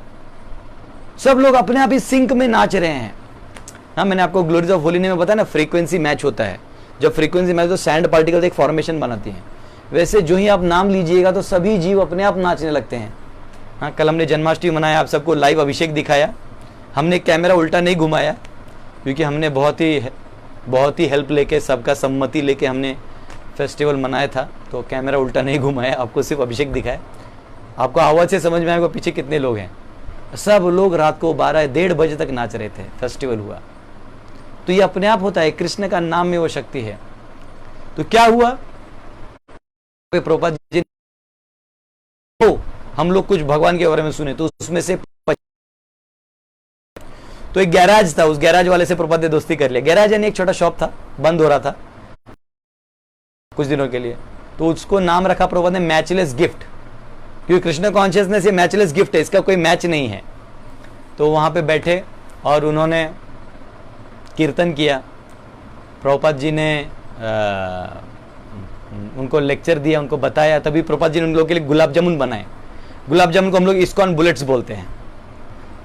सब लोग अपने आप ही सिंक में नाच रहे हैं। हाँ, मैंने आपको ग्लोरीज ऑफ होली में बताया ना, फ्रीक्वेंसी मैच होता है, जब फ्रीक्वेंसी मैच तो सैंड पार्टिकल एक फॉर्मेशन बनाती हैं, वैसे जो ही आप नाम लीजिएगा तो सभी जीव अपने आप नाचने लगते हैं। हाँ, कल हमने जन्माष्टमी मनाया, आप सबको लाइव अभिषेक दिखाया, हमने कैमरा उल्टा नहीं घुमाया क्योंकि हमने बहुत ही हेल्प लेके, सबका सम्मति लेके हमने फेस्टिवल मनाया था, तो कैमरा उल्टा नहीं घुमाया, आपको सिर्फ अभिषेक दिखाया। आपको आवाज़ से समझ में आएगा पीछे कितने लोग हैं, सब लोग रात को 1:30 बजे तक नाच रहे थे, फेस्टिवल हुआ। तो ये अपने आप होता है, कृष्ण का नाम में वो शक्ति है। तो क्या हुआ, प्रभुपाद जी तो हम लोग कुछ भगवान के बारे में सुने, तो उसमें से तो एक गैराज था, उस गैराज वाले से प्रभुपाद ने दोस्ती कर लिया। गैराज यानी एक छोटा शॉप था, बंद हो रहा था कुछ दिनों के लिए, तो उसको नाम रखा प्रभुपाद ने मैचलेस गिफ्ट, क्योंकि कृष्ण कॉन्शियसनेस ये मैचलेस गिफ्ट है, इसका कोई मैच नहीं है। तो वहां पे बैठे और उन्होंने कीर्तन किया। प्रभुपाद जी ने उनको लेक्चर दिया, उनको बताया, तभी प्रभुपाद जी ने उन लोगों के लिए गुलाब जामुन बनाए। गुलाब जामुन को हम लोग इस्कॉन बुलेट्स बोलते हैं,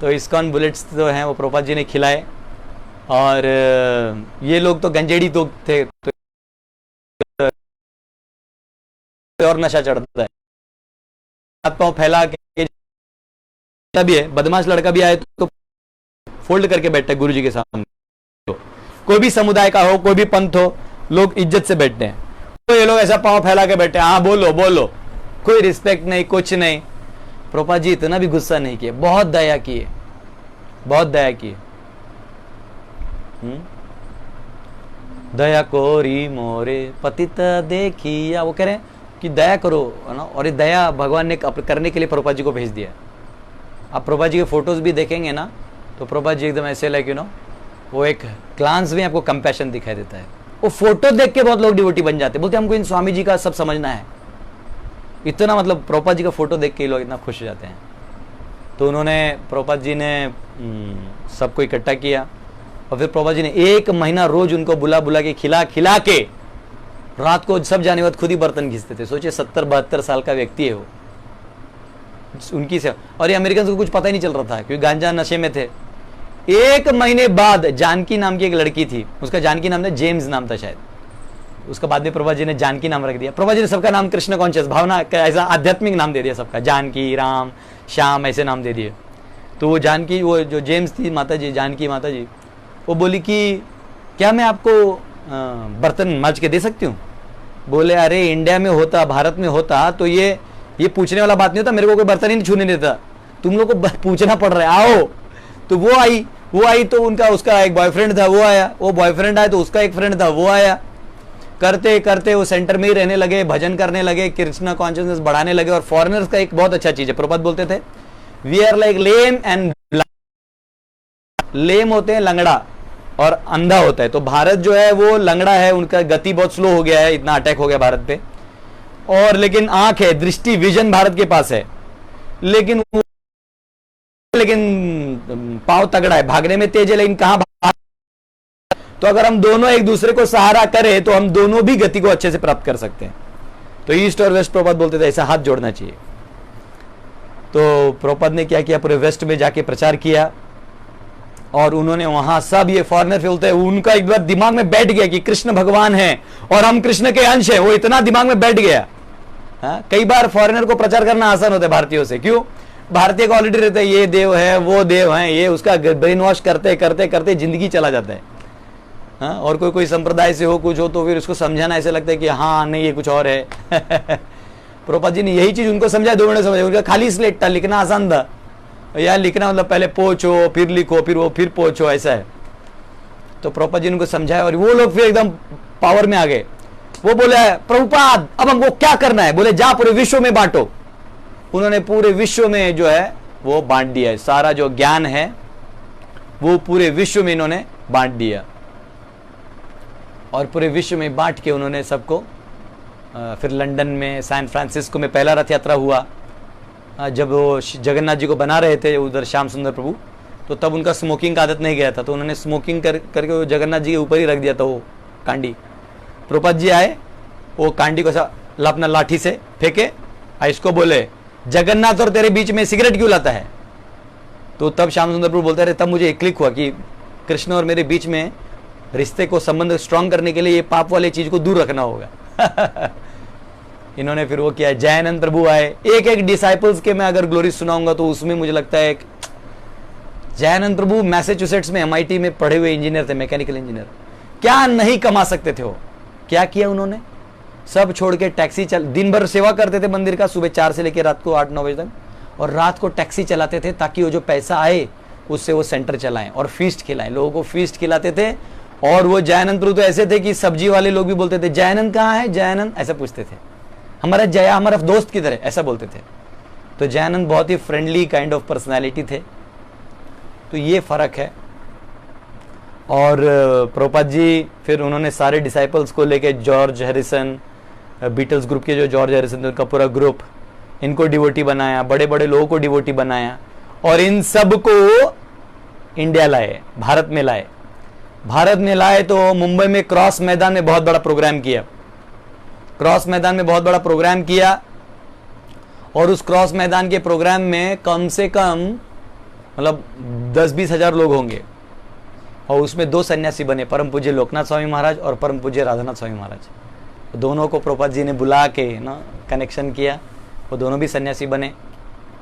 तो इस्कॉन बुलेट्स जो हैं वो प्रभुपाद जी ने खिलाए। और ये लोग तो गंजेड़ी तो थे, तो और नशा चढ़ता है, हाथ पांव फैला के, तभी है बदमाश लड़का भी आए तो फोल्ड करके बैठता है गुरु जी के सामने। कोई भी समुदाय का हो, कोई भी पंथ हो, लोग इज्जत से बैठते हैं। ये लोग ऐसा पाँव फैला के बैठे, हाँ बोलो बोलो, कोई रिस्पेक्ट नहीं, कुछ नहीं। प्रभुपाद जी इतना भी गुस्सा नहीं किए, बहुत दया किए, बहुत दया किए। दया कोरी मोरे पतित देखिया, वो कह रहे हैं कि दया करो, है ना। और ये दया भगवान ने करने के लिए प्रभुपाद जी को भेज दिया। आप प्रभुपाद जी के फोटोज भी देखेंगे ना, तो प्रभुपाद जी एकदम ऐसे लाइक वो एक ग्लांस में आपको कंपैशन दिखाई देता है। वो फोटो देख के बहुत लोग डिवोटी बन जाते, बोलते हमको इन स्वामी जी का सब समझना है। इतना मतलब प्रभुपाद जी का फोटो देख के लोग इतना खुश हो जाते हैं। तो उन्होंने, प्रभुपाद जी ने सबको इकट्ठा किया और फिर प्रभुपाद जी ने 1 महीना रोज उनको बुला बुला के खिला खिला के, रात को सब जाने बाद खुद ही बर्तन घिसते थे। सोचिए 70-72 साल का व्यक्ति है वो, उनकी से। और ये अमेरिकन को कुछ पता ही नहीं चल रहा था क्योंकि गांजा नशे में थे। 1 महीने बाद जानकी नाम की एक लड़की थी, उसका जानकी नाम था, जेम्स नाम था शायद उसका, बाद में प्रभुपाद जी ने जानकी नाम रख दिया। प्रभुपाद जी ने सबका नाम कृष्ण कॉन्शियस भावना ऐसा आध्यात्मिक नाम दे दिया सबका, जानकी, राम, श्याम ऐसे नाम दे दिए। तो वो जानकी, वो जो जेम्स थी माता जी, जानकी माता जी, वो बोली कि क्या मैं आपको बर्तन मांज के दे सकती हूँ? बोले अरे इंडिया में होता, भारत में होता तो ये पूछने वाला बात नहीं होता, मेरे को कोई बर्तन ही नहीं छूने देता, तुम लोग को पूछना पड़ रहा है, आओ। तो वो आई तो उसका एक बॉयफ्रेंड था, वो आया, वो बॉयफ्रेंड आया तो उसका एक फ्रेंड था, वो आया। करते करते वो सेंटर में ही रहने लगे, भजन करने लगे, कृष्णा कॉन्शियसनेस बढ़ाने लगे। और फॉरेनर्स का एक बहुत अच्छा चीज है, प्रभुपाद बोलते थे we are like lame and, lame होते हैं लंगड़ा और अंधा होता है। तो भारत जो है वो लंगड़ा है, उनका गति बहुत स्लो हो गया है, इतना अटैक हो गया भारत पे। और लेकिन आंख है, दृष्टि, विजन भारत के पास है, लेकिन पांव तगड़ा है, भागने में तेज है, लेकिन कहां भाग। तो अगर हम दोनों एक दूसरे को सहारा करें तो हम दोनों भी गति को अच्छे से प्राप्त कर सकते हैं। तो ईस्ट और वेस्ट प्रभुपाद बोलते थे ऐसा हाथ जोड़ना चाहिए। तो प्रभुपाद ने क्या किया, पूरे वेस्ट में जाके प्रचार किया और उन्होंने वहां सब ये फॉरेनर बोलते हैं, उनका एक बार दिमाग में बैठ गया कि कृष्ण भगवान है और हम कृष्ण के अंश हैं, वो इतना दिमाग में बैठ गया। कई बार फॉरेनर को प्रचार करना आसान होता है भारतीयों से, क्यों? भारतीय को ऑलरेडी रहता है ये देव है, वो देव है, ये उसका ब्रेन वॉश करते करते करते जिंदगी चला जाता है। और कोई संप्रदाय से हो, कुछ हो, तो फिर उसको समझाना ऐसे लगता है कि हाँ नहीं ये कुछ और है। प्रभुपाद जी ने यही चीज उनको समझाया, 2 महीने समझाया। उनका खाली स्लेट था, लिखना आसान था। यार लिखना मतलब पहले पोछो फिर लिखो, फिर वो फिर पोछो, ऐसा है। तो प्रभुपाद जी ने उनको समझाया और वो लोग फिर एकदम पावर में आ गए। वो बोले प्रभुपाद अब हमको क्या करना है? बोले जा पूरे विश्व में बांटो। उन्होंने पूरे विश्व में जो है वो बांट दिया है, सारा जो ज्ञान है वो पूरे विश्व में इन्होंने बांट दिया। और पूरे विश्व में बांट के उन्होंने सबको, फिर लंदन में, सैन फ्रांसिस्को में पहला रथ यात्रा हुआ। जब वो जगन्नाथ जी को बना रहे थे उधर श्याम सुंदर प्रभु, तो तब उनका स्मोकिंग का आदत नहीं गया था, तो उन्होंने स्मोकिंग करके वो जगन्नाथ जी के ऊपर ही रख दिया था वो कांडी। प्रभुपाद जी आए, वो कांडी को अपना लाठी से फेंके, इसको बोले जगन्नाथ और तेरे बीच में सिगरेट क्यों लाता है? तो तब श्याम सुंदर प्रभु बोलते रहे, तब मुझे एक क्लिक हुआ कि कृष्ण और मेरे बीच में रिश्ते को, संबंध स्ट्रांग करने के लिए ये पाप वाले चीज को दूर रखना होगा। इन्होंने फिर वो किया। जयानंद प्रभु आए, एक डिसाइपल्स के मैं अगर ग्लोरी सुनाऊंगा तो उसमें मुझे लगता है जयानंद प्रभु मैसेच्यूसेट्स में MIT में पढ़े हुए इंजीनियर थे, मैकेनिकल इंजीनियर। क्या नहीं कमा सकते थे वो, क्या किया उन्होंने? सब छोड़ के टैक्सी दिन भर सेवा करते थे मंदिर का, सुबह 4 से लेकर रात को 8-9 बजे तक, और रात को टैक्सी चलाते थे ताकि वो जो पैसा आए उससे वो सेंटर चलाएं और फीस्ट खिलाएं, लोगों को फीस्ट खिलाते थे। और वो जयानंद प्रभु तो ऐसे थे कि सब्जी वाले लोग भी बोलते थे जयानंद कहाँ है, जयानंद ऐसा पूछते थे, हमारा जया हमारा दोस्त किधर है, ऐसा बोलते थे। तो जयानंद बहुत ही फ्रेंडली काइंड ऑफ पर्सनैलिटी थे। तो ये फर्क है। और प्रभुपाद जी फिर उन्होंने सारे डिसाइपल्स को लेके, जॉर्ज हैरिसन, बीटल्स ग्रुप के जो जॉर्ज हैरिसन थे उनका पूरा ग्रुप, इनको डिवोटी बनाया, बड़े बड़े लोगों को डिवोटी बनाया, और इन सब को इंडिया लाए, भारत में लाए। भारत में लाए तो मुंबई में क्रॉस मैदान में बहुत बड़ा प्रोग्राम किया, क्रॉस मैदान में बहुत बड़ा प्रोग्राम किया। और उस क्रॉस मैदान के प्रोग्राम में कम से कम मतलब 10-20 हजार लोग होंगे, और उसमें 2 सन्यासी बने, परम पूज्य लोकनाथ स्वामी महाराज और परम पूज्य राधानाथ स्वामी महाराज। दोनों को प्रभुपाद जी ने बुला के ना कनेक्शन किया, वो दोनों भी सन्यासी बने।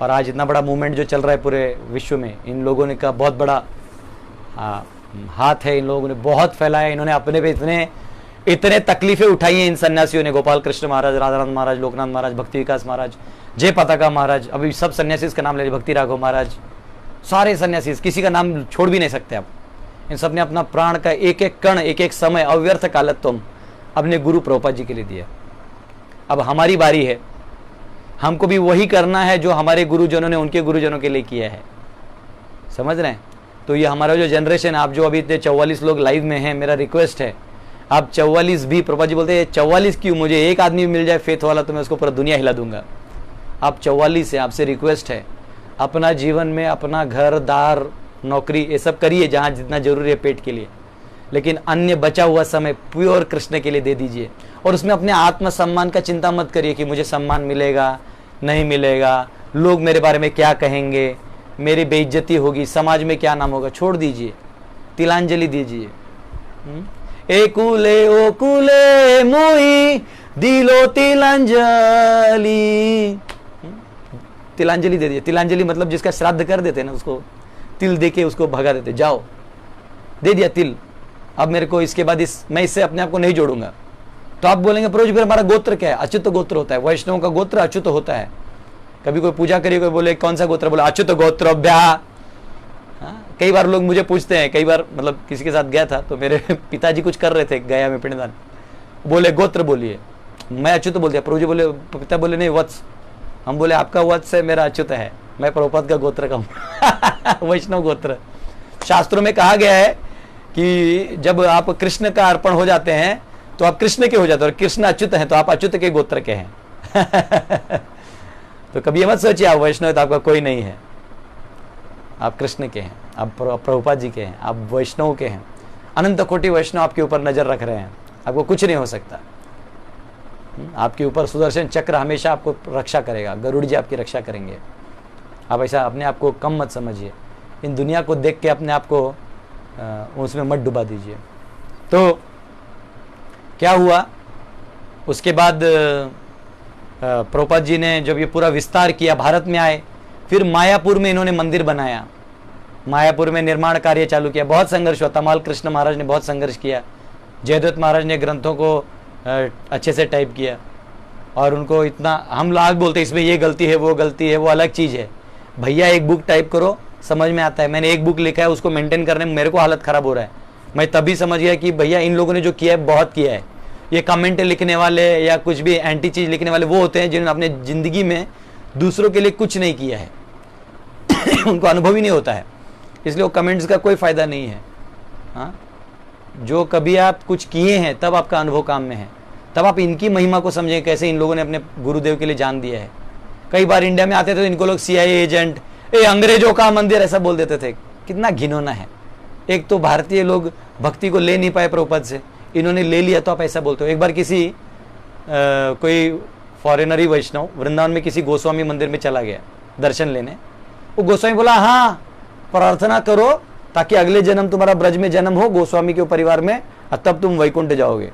और आज इतना बड़ा मूवमेंट जो चल रहा है पूरे विश्व में, इन लोगों ने का बहुत बड़ा हाथ है, इन लोगों ने बहुत फैलाया। इन्होंने अपने पे इतने इतने तकलीफें उठाई हैं इन सन्यासियों ने, गोपाल कृष्ण महाराज, राधानाथ महाराज, लोकनाथ महाराज, भक्ति विकास महाराज, जय पताका महाराज, अभी सब सन्यासी का नाम ले, भक्ति राघव महाराज, सारे सन्यासी, किसी का नाम छोड़ भी नहीं सकते आप। इन सब ने अपना प्राण का एक एक कण, एक एक समय, अव्यर्थ कालत्वम अपने गुरु प्रभुपाद जी के लिए दिया। अब हमारी बारी है, हमको भी वही करना है जो हमारे गुरुजनों ने उनके गुरुजनों के लिए किया है। समझ रहे हैं? तो ये हमारा जो जनरेशन, आप जो अभी इतने 44 लोग लाइव में हैं, मेरा रिक्वेस्ट है आप 44 भी, प्रभुपाद जी बोलते हैं 44 क्यों, मुझे एक आदमी मिल जाए फेथ वाला तो मैं उसको पूरा दुनिया हिला दूंगा। आप 44 है, आपसे रिक्वेस्ट है, अपना जीवन में अपना घर दार नौकरी ये सब करिए जहाँ जितना जरूरी है पेट के लिए, लेकिन अन्य बचा हुआ समय प्योर कृष्ण के लिए दे दीजिए। और उसमें अपने आत्मसम्मान का चिंता मत करिए कि मुझे सम्मान मिलेगा नहीं मिलेगा, लोग मेरे बारे में क्या कहेंगे, मेरी बेइज्जती होगी, समाज में क्या नाम होगा। छोड़ दीजिए, तिलांजलि दीजिए। एकुले ओकुले मुई दिलो तिलांजलि, तिलांजलि दे दिए। तिलांजलि मतलब जिसका श्राद्ध कर देते ना, उसको तिल देके उसको भगा देते, जाओ दे दिया तिल, अब मेरे को इसके बाद मैं इससे अपने आप को नहीं जोड़ूंगा। तो आप बोलेंगे प्रभु जी फिर हमारा गोत्र क्या है? अच्युत गोत्र होता है, वैष्णव का गोत्र अच्युत होता है। कभी कोई पूजा करिए, कोई बोले कौन सा गोत्र, बोला अच्युत गोत्र ब्याह। कई बार लोग मुझे पूछते हैं, कई बार मतलब किसी के साथ गया था तो मेरे पिताजी कुछ कर रहे थे गया में पिंडदान, बोले गोत्र बोलिए, मैं अच्युत बोल दिया। प्रभु जी बोले, पिता बोले नहीं वत्स। हम बोले आपका वत्स है, मेरा अच्युत है, मैं प्रभुपाद का गोत्र का हूं वैष्णव गोत्र। शास्त्रों में कहा गया है कि जब आप कृष्ण का अर्पण हो जाते हैं तो आप कृष्ण के हो जाते हैं, और कृष्ण अच्युत हैं तो आप अच्युत के गोत्र के हैं तो कभी ये मत सोचिए आप वैष्णव तो आपका कोई नहीं है, आप कृष्ण के हैं, आप प्रभुपाद जी के हैं, आप वैष्णव के हैं। अनंत कोटि वैष्णव आपके ऊपर नजर रख रहे हैं, आपको कुछ नहीं हो सकता। आपके ऊपर सुदर्शन चक्र हमेशा आपको रक्षा करेगा, गरुड़ जी आपकी रक्षा करेंगे। आप ऐसा अपने आप को कम मत समझिए, इन दुनिया को देख के अपने आप को उसमें मत डुबा दीजिए। तो क्या हुआ उसके बाद, प्रभुपाद जी ने जब ये पूरा विस्तार किया, भारत में आए, फिर मायापुर में इन्होंने मंदिर बनाया, मायापुर में निर्माण कार्य चालू किया। बहुत संघर्ष हुआ, तमाल कृष्ण महाराज ने बहुत संघर्ष किया, जयदत्त महाराज ने ग्रंथों को अच्छे से टाइप किया, और उनको इतना, हम लोग बोलते इसमें ये गलती है वो गलती है, वो अलग चीज़ है भैया। एक बुक टाइप करो, समझ में आता है। मैंने एक बुक लिखा है, उसको मेंटेन करने में मेरे को हालत ख़राब हो रहा है। मैं तभी समझ गया कि भैया इन लोगों ने जो किया है बहुत किया है। ये कमेंट लिखने वाले या कुछ भी एंटी चीज़ लिखने वाले वो होते हैं जिन्होंने अपने ज़िंदगी में दूसरों के लिए कुछ नहीं किया है उनको अनुभव ही नहीं होता है, इसलिए वो कमेंट्स का कोई फ़ायदा नहीं है। हाँ, जो कभी आप कुछ किए हैं तब आपका अनुभव काम में है, तब आप इनकी महिमा को समझें, कैसे इन लोगों ने अपने गुरुदेव के लिए जान दिया है। कई बार इंडिया में आते थे तो इनको लोग CIA एजेंट, अंग्रेजों का मंदिर ऐसा बोल देते थे। कितना घिनौना है। एक तो भारतीय लोग भक्ति को ले नहीं पाए प्रभुपाद से, इन्होंने ले लिया तो आप ऐसा बोलते हो। एक बार किसी कोई फॉरेनरी वैष्णव वृंदावन में किसी गोस्वामी मंदिर में चला गया दर्शन लेने। वो गोस्वामी बोला हाँ प्रार्थना करो ताकि अगले जन्म तुम्हारा ब्रज में जन्म हो, गोस्वामी के परिवार में, और तब तुम वैकुंठ जाओगे।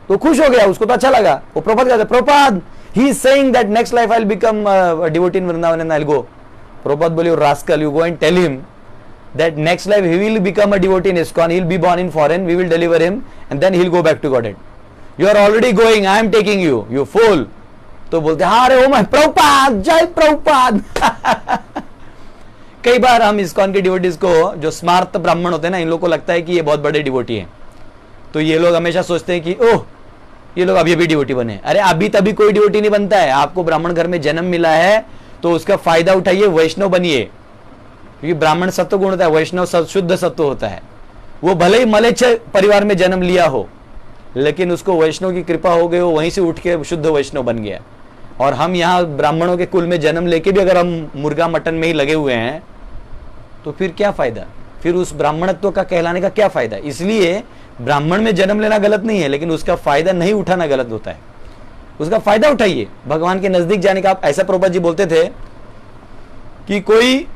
तो खुश हो गया, उसको तो अच्छा लगा। वो प्रभुपाद कहते, Prabhupada he is saying that next life I will become devotee in Vrindavan and I will go. Prabhupada बोले, rascal, you go and tell him that next life he will become a devotee in ISKCON, he will be born in foreign, we will deliver him and then he will go back to Godhead. You are already going, I am taking you, you fool. तो बोलते हाँ अरे ओ मैं प्रभुपाद, जय प्रभुपाद कई बार हम ISKCON के devotees को, जो स्मार्त ब्राह्मण होते हैं ना, इन लोगों को लगता है कि ये बहुत बड़े डिवोटी हैं, तो ये लोग हमेशा सोचते हैं कि ओह ये लोग अभी अभी डिवोटी बने। अरे अभी तभी कोई डिवोटी नहीं बनता है। आपको ब्राह्मण घर में जन्म मिला है तो उसका फायदा उठाइए, वैष्णव बनिए, क्योंकि ब्राह्मण सत्व गुण होता है, वैष्णव शुद्ध सत्व होता है। वो भले ही मलेच्छ परिवार में जन्म लिया हो, लेकिन उसको वैष्णव की कृपा हो गई, वो वहीं से उठ के शुद्ध वैष्णव बन गया। और हम यहाँ ब्राह्मणों के कुल में जन्म लेके भी अगर हम मुर्गा मटन में ही लगे हुए हैं तो फिर क्या फायदा, फिर उस ब्राह्मणत्व का कहलाने का क्या फायदा। इसलिए ब्राह्मण में जन्म लेना गलत नहीं है, लेकिन उसका फायदा नहीं उठाना गलत होता है। उसका फायदा उठाइए, भगवान के नजदीक जाने का। आप ऐसा प्रभुपाद जी बोलते थे कि कोई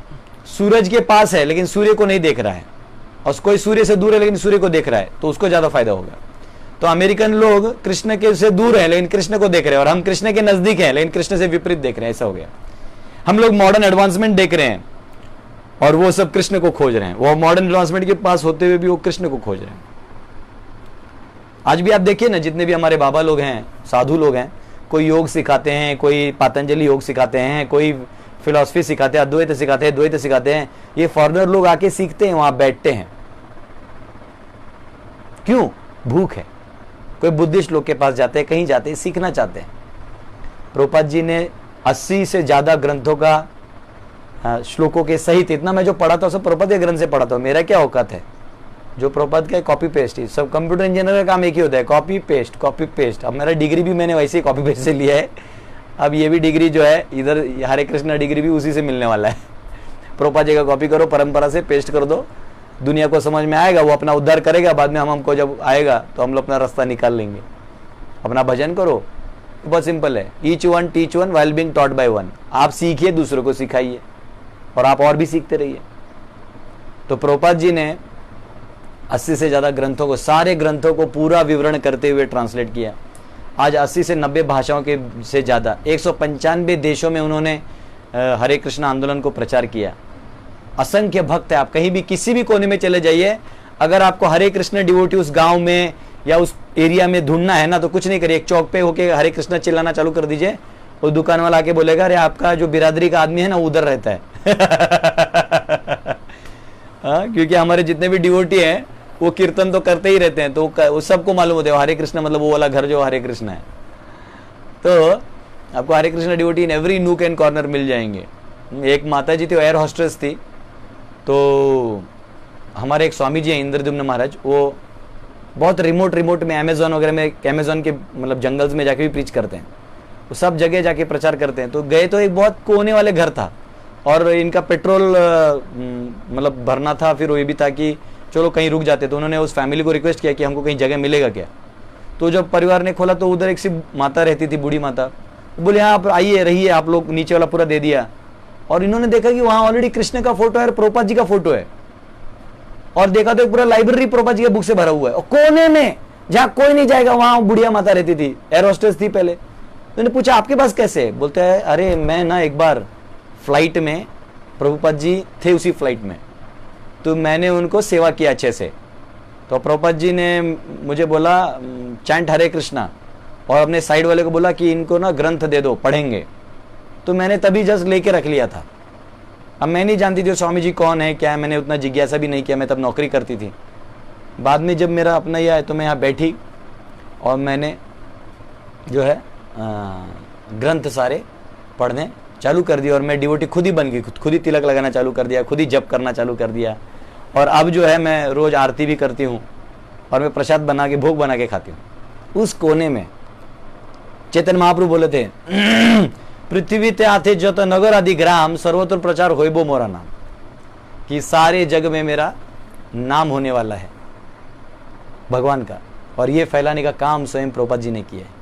सूरज के पास है लेकिन सूर्य को नहीं देख रहा है, और कोई सूर्य से दूर है लेकिन सूर्य को देख रहा है, तो उसको ज्यादा फायदा होगा। तो अमेरिकन लोग कृष्ण के से दूर हैं लेकिन कृष्ण को देख रहे हैं, और हम कृष्ण के नजदीक हैं लेकिन कृष्ण से विपरीत देख रहे हैं। ऐसा हो गया। हम लोग मॉडर्न एडवांसमेंट देख रहे हैं और वो सब कृष्ण को खोज रहे हैं। वो मॉडर्न एडवांसमेंट के पास होते हुए भी वो कृष्ण को खोज रहे हैं। आज भी आप देखिए ना, जितने भी हमारे बाबा लोग हैं, साधु लोग हैं, कोई योग सिखाते हैं, कोई पतंजलि योग सिखाते हैं, कोई फिलॉसफी सिखाते हैं, अद्वैत सिखाते हैं, द्वैत सिखाते हैं, ये फॉरेनर लोग आके सीखते हैं, वहां बैठते हैं। क्यों? भूख है। कोई बुद्धिस्ट लोग के पास जाते हैं, कहीं जाते हैं, सीखना चाहते हैं। प्रभुपाद जी ने 80 से ज्यादा ग्रंथों का श्लोकों के सहित, इतना मैं जो पढ़ा था सब प्रभुपाद के ग्रंथ से पढ़ा था। मेरा क्या औकात है, जो प्रभुपाद का कॉपी पेस्ट ही, सब कंप्यूटर इंजीनियर का काम एक ही होता है, कॉपी पेस्ट कॉपी पेस्ट। अब मेरा डिग्री भी मैंने वैसे ही कॉपी पेस्ट से लिया है। अब ये भी डिग्री जो है इधर हरे कृष्णा डिग्री भी उसी से मिलने वाला है। प्रभुपाद जी का कॉपी करो, परंपरा से पेस्ट कर दो, दुनिया को समझ में आएगा, वो अपना उद्धार करेगा। बाद में हमको जब आएगा तो हम लोग अपना रास्ता निकाल लेंगे। अपना भजन करो, बहुत सिंपल है। Each one teach one while being taught by one. आप सीखिए, दूसरों को सिखाइए, और आप और भी सीखते रहिए। तो प्रभुपाद जी ने 80 से ज्यादा ग्रंथों को, सारे ग्रंथों को पूरा विवरण करते हुए ट्रांसलेट किया। आज 80 से 90 भाषाओं के से ज्यादा 195 देशों में उन्होंने हरे कृष्ण आंदोलन को प्रचार किया। असंख्य भक्त है। आप कहीं भी किसी भी कोने में चले जाइए, अगर आपको हरे कृष्ण डिवोटी उस गांव में या उस एरिया में ढूंढना है ना, तो कुछ नहीं करिए, एक चौक पे होके हरे कृष्ण चिल्लाना चालू कर दीजिए, और दुकान वाला आके बोलेगा, अरे आपका जो बिरादरी का आदमी है ना, उधर रहता है। क्योंकि हमारे जितने भी डिवोटी हैं वो कीर्तन तो करते ही रहते हैं, तो वो सबको मालूम होता है हरे कृष्ण मतलब वो वाला घर जो हरे कृष्ण है। तो आपको Hare Krishna devotee in every nook and corner मिल जाएंगे। एक माता जी थी, एयर हॉस्टेस थी। तो हमारे एक स्वामी जी हैं इंद्रद्युम्न महाराज, वो बहुत रिमोट में अमेजोन वगैरह में, अमेजोन के मतलब जंगल्स में जाके भी प्रीच करते हैं। वो सब जगह जाके प्रचार करते हैं। तो गए तो एक बहुत कोने वाले घर था, और इनका पेट्रोल मतलब भरना था। फिर वो ये भी था कि चलो कहीं रुक जाते। तो उन्होंने उस फैमिली को रिक्वेस्ट किया कि हमको कहीं जगह मिलेगा क्या। तो जब परिवार ने खोला तो उधर एक सी माता रहती थी, बूढ़ी माता। बोले हाँ आप आइए रहिए, आप लोग। नीचे वाला पूरा दे दिया, और इन्होंने देखा कि वहां ऑलरेडी कृष्ण का फोटो है और प्रभुपाद जी का फोटो है। और देखा तो पूरा लाइब्रेरी प्रभुपाद जी के बुक से भरा हुआ है, और कोने में जहां कोई नहीं जाएगा वहां बुढ़िया माता रहती थी, एयर होस्टेस थी पहले। मैंने पूछा आपके पास कैसे? बोलते हैं अरे मैं ना एक बार फ्लाइट में, प्रभुपाद जी थे उसी फ्लाइट में, तो मैंने उनको सेवा किया अच्छे से। तो प्रभुपाद जी ने मुझे बोला चैंट हरे कृष्णा, और अपने साइड वाले को बोला कि इनको ना ग्रंथ दे दो, पढ़ेंगे। तो मैंने तभी जस्ट लेके रख लिया था। अब मैं नहीं जानती थी स्वामी जी कौन है क्या है, मैंने उतना जिज्ञासा भी नहीं किया, मैं तब नौकरी करती थी। बाद में जब मेरा अपना यह है तो मैं यहाँ बैठी और मैंने जो है ग्रंथ सारे पढ़ने चालू कर दिया, और मैं डिवोटी खुद ही बन गई, खुद ही तिलक लगाना चालू कर दिया, खुद ही जप करना चालू कर दिया। और अब जो है मैं रोज आरती भी करती हूँ, और मैं प्रसाद बना के, भोग बना के खाती हूँ। उस कोने में चैतन्य महाप्रभु बोले थे पृथ्वी ते आते जो तो नगर आदि ग्राम सर्वत्र प्रचार होइबो मोरा नाम, कि सारे जग में मेरा नाम होने वाला है भगवान का। और ये फैलाने का काम स्वयं प्रभुपाद जी ने किया है।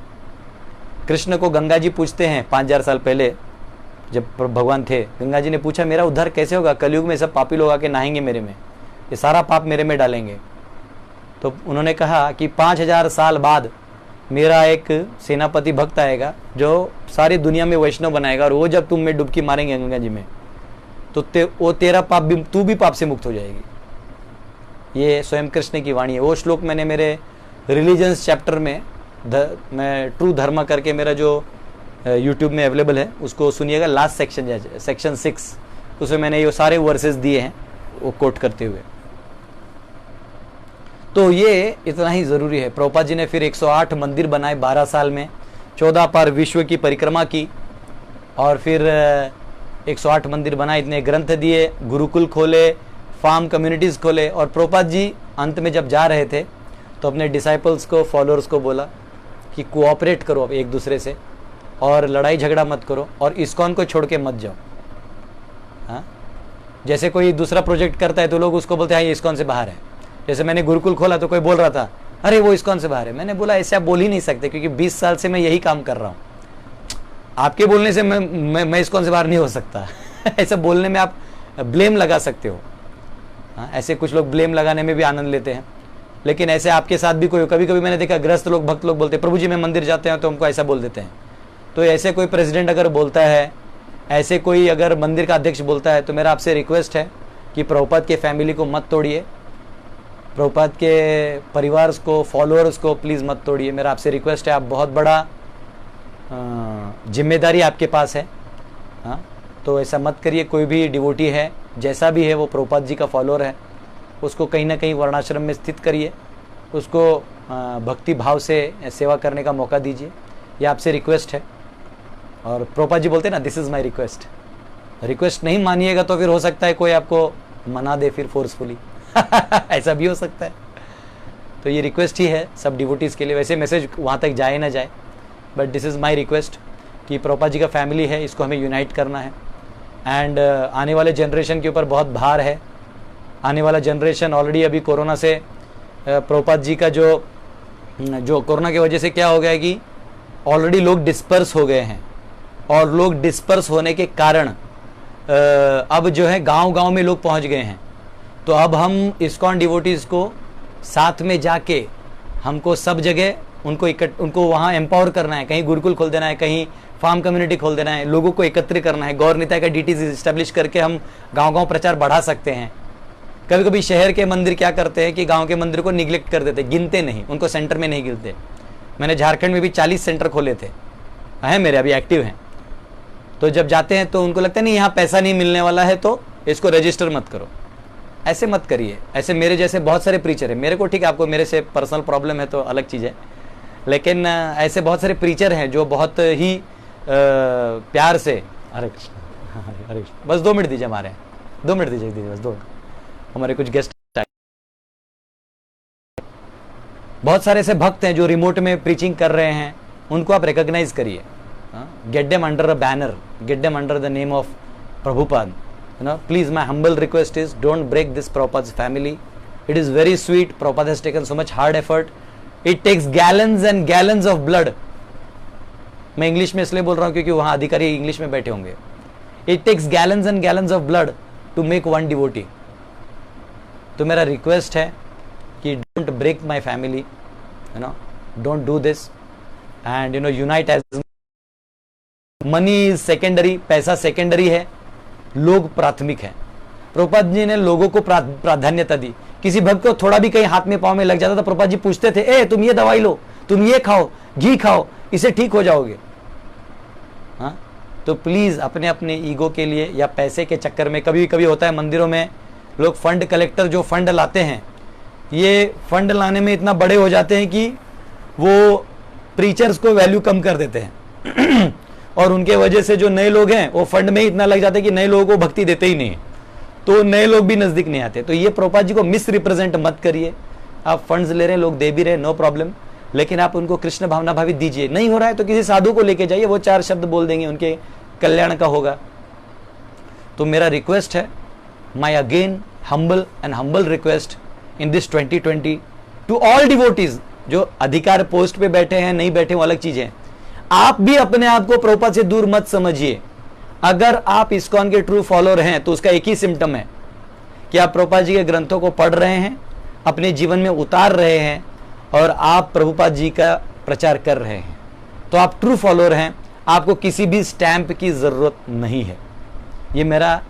कृष्ण को गंगा जी पूछते हैं 5000 साल पहले जब भगवान थे, गंगा जी ने पूछा मेरा उद्धार कैसे होगा? कलयुग में सब पापी लोग आके नहाएंगे मेरे में, ये सारा पाप मेरे में डालेंगे। तो उन्होंने कहा कि 5000 साल बाद मेरा एक सेनापति भक्त आएगा जो सारी दुनिया में वैष्णव बनाएगा, और वो जब तुम में डुबकी मारेंगे गंगा जी में, तो वो तेरा पाप भी, तू भी पाप से मुक्त हो जाएगी। ये स्वयं कृष्ण की वाणी है। वो श्लोक मैंने मेरे रिलीजन्स चैप्टर में, मैं ट्रू धर्म करके मेरा जो यूट्यूब में अवेलेबल है उसको सुनिएगा, लास्ट सेक्शन 6, उसमें मैंने ये सारे वर्सेस दिए हैं वो कोट करते हुए। तो ये इतना ही जरूरी है। प्रभुपाद जी ने फिर 108 मंदिर बनाए 12 साल में, 14 बार विश्व की परिक्रमा की, और फिर 108 मंदिर बनाए, इतने ग्रंथ दिए, गुरुकुल खोले, फार्म कम्युनिटीज खोले। और प्रभुपाद जी अंत में जब जा रहे थे तो अपने डिसाइपल्स को, फॉलोअर्स को बोला कि कोऑपरेट करो एक दूसरे से, और लड़ाई झगड़ा मत करो, और इस्कॉन को छोड़ के मत जाओ। हाँ, जैसे कोई दूसरा प्रोजेक्ट करता है तो लोग उसको बोलते हैं ये इस्कॉन से बाहर है। जैसे मैंने गुरुकुल खोला तो कोई बोल रहा था अरे वो इस्कॉन से बाहर है। मैंने बोला ऐसे आप बोल ही नहीं सकते, क्योंकि 20 साल से मैं यही काम कर रहा हूँ। आपके बोलने से मैं इस्कॉन से बाहर नहीं हो सकता। ऐसा बोलने में आप ब्लेम लगा सकते हो। हाँ, ऐसे कुछ लोग ब्लेम लगाने में भी आनंद लेते हैं, लेकिन ऐसे आपके साथ भी कोई, कभी कभी मैंने देखा ग्रस्त लोग, भक्त लोग बोलते हैं प्रभु जी मैं मंदिर जाते हैं तो हमको ऐसा बोल देते हैं। तो ऐसे कोई प्रेसिडेंट अगर बोलता है, ऐसे कोई अगर मंदिर का अध्यक्ष बोलता है, तो मेरा आपसे रिक्वेस्ट है कि प्रभुपाद के फैमिली को मत तोड़िए, प्रभुपाद के परिवार को, फॉलोअर्स को प्लीज़ मत तोड़िए, मेरा आपसे रिक्वेस्ट है। आप बहुत बड़ा जिम्मेदारी आपके पास है, हाँ, तो ऐसा मत करिए। कोई भी डिवोटी है, जैसा भी है, वो प्रभुपाद जी का फॉलोअर है, उसको कहीं ना कहीं वर्णाश्रम में स्थित करिए, उसको भक्ति भाव से सेवा करने का मौका दीजिए, ये आपसे रिक्वेस्ट है। और प्रभुपाद जी बोलते हैं ना, this is my request. Request नहीं मानिएगा तो फिर हो सकता है कोई आपको मना दे फिर फोर्सफुली ऐसा भी हो सकता है। तो ये रिक्वेस्ट ही है सब डिवोटीज़ के लिए। वैसे मैसेज वहाँ तक जाए ना जाए, but this is my request कि प्रभुपाद जी का फैमिली है, इसको हमें यूनाइट करना है। एंड आने वाले जनरेशन के ऊपर बहुत भार है। आने वाला जनरेशन ऑलरेडी अभी कोरोना से, प्रभुपाद जी का जो कोरोना की वजह से क्या हो गया है कि ऑलरेडी लोग डिस्पर्स हो गए हैं, और लोग डिस्पर्स होने के कारण अब जो है गांव-गांव में लोग पहुंच गए हैं। तो अब हम इस्कॉन डिवोटीज़ को साथ में जाके हमको सब जगह उनको वहाँ एम्पावर करना है। कहीं गुरुकुल खोल देना है, कहीं फार्म कम्युनिटी खोल देना है, लोगों को एकत्रित करना है। गौर निताय का डीटीज इस्टेब्लिश करके हम गांव-गांव प्रचार बढ़ा सकते हैं। कभी कभी शहर के मंदिर क्या करते हैं कि गांव के मंदिर को निगलेक्ट कर देते, गिनते नहीं, उनको सेंटर में नहीं गिनते। मैंने झारखंड में भी 40 सेंटर खोले थे, हैं मेरे, अभी एक्टिव हैं। तो जब जाते हैं तो उनको लगता है नहीं यहाँ पैसा नहीं मिलने वाला है तो इसको रजिस्टर मत करो। ऐसे मत करिए। ऐसे मेरे जैसे बहुत सारे प्रीचर हैं, मेरे को ठीक है, आपको मेरे से पर्सनल प्रॉब्लम है तो अलग चीज़ है, लेकिन ऐसे बहुत सारे प्रीचर हैं जो बहुत ही प्यार से, हरे कृष्ण हरे कृष्ण, बस 2 मिनट दीजिए, हमारे 2 मिनट दीजिए बस 2, हमारे कुछ गेस्ट। बहुत सारे ऐसे भक्त हैं जो रिमोट में प्रीचिंग कर रहे हैं, उनको आप रिकॉग्नाइज करिए। Get them under a banner, get them under the name of Prabhupada. Please, my humble request is don't break this Prabhupada's family. It is very sweet. Prabhupada has taken so much hard effort. It takes gallons and gallons of blood. मैं English में इसलिए बोल रहा हूँ क्योंकि वहाँ अधिकारी English में बैठे होंगे। It takes gallons and gallons of blood to make one devotee. तो मेरा रिक्वेस्ट है कि don't break my family, don't do this, and unite as money is secondary, पैसा सेकेंडरी है, लोग प्राथमिक हैं। प्रभुपाद जी ने लोगों को प्राधान्यता दी। किसी भक्त को थोड़ा भी कहीं हाथ में पाँव में लग जाता था, प्रभुपाद जी पूछते थे, ए तुम ये दवाई लो, तुम ये खाओ, घी खाओ, इससे ठीक हो जाओगे। हाँ, तो प्लीज अपने अपने ईगो के लिए या पैसे के चक्कर में, कभी कभी होता है मंदिरों में लोग फंड कलेक्टर जो फंड लाते हैं, ये फंड लाने में इतना बड़े हो जाते हैं कि वो प्रीचर्स को वैल्यू कम कर देते हैं और उनके वजह से जो नए लोग हैं वो फंड में ही इतना लग जाते हैं कि नए लोगों को भक्ति देते ही नहीं, तो नए लोग भी नजदीक नहीं आते। तो ये प्रभुपाद जी को मिस रिप्रेजेंट मत करिए। आप फंड्स ले रहे हैं, लोग दे भी रहे, नो प्रॉब्लम, लेकिन आप उनको कृष्ण भावना भावित दीजिए। नहीं हो रहा है तो किसी साधु को लेके जाइए, वो 4 शब्द बोल देंगे, उनके कल्याण का होगा। तो मेरा रिक्वेस्ट है, my again humble and humble request in this 2020 to all devotees, जो अधिकार पोस्ट पे बैठे हैं नहीं बैठे वो अलग चीज है। आप भी अपने आप को प्रभुपाद से दूर मत समझिए। अगर आप इस्कॉन के ट्रू फॉलोअर हैं तो उसका एक ही सिम्टम है कि आप प्रभुपाद जी के ग्रंथों को पढ़ रहे हैं, अपने जीवन में उतार रहे हैं और आप प्रभुपाद जी का प्रचार कर रहे हैं, तो आप ट्रू फॉलोअर हैं। आपको किसी भी स्टैंप की जरूरत नहीं है, ये मेरा।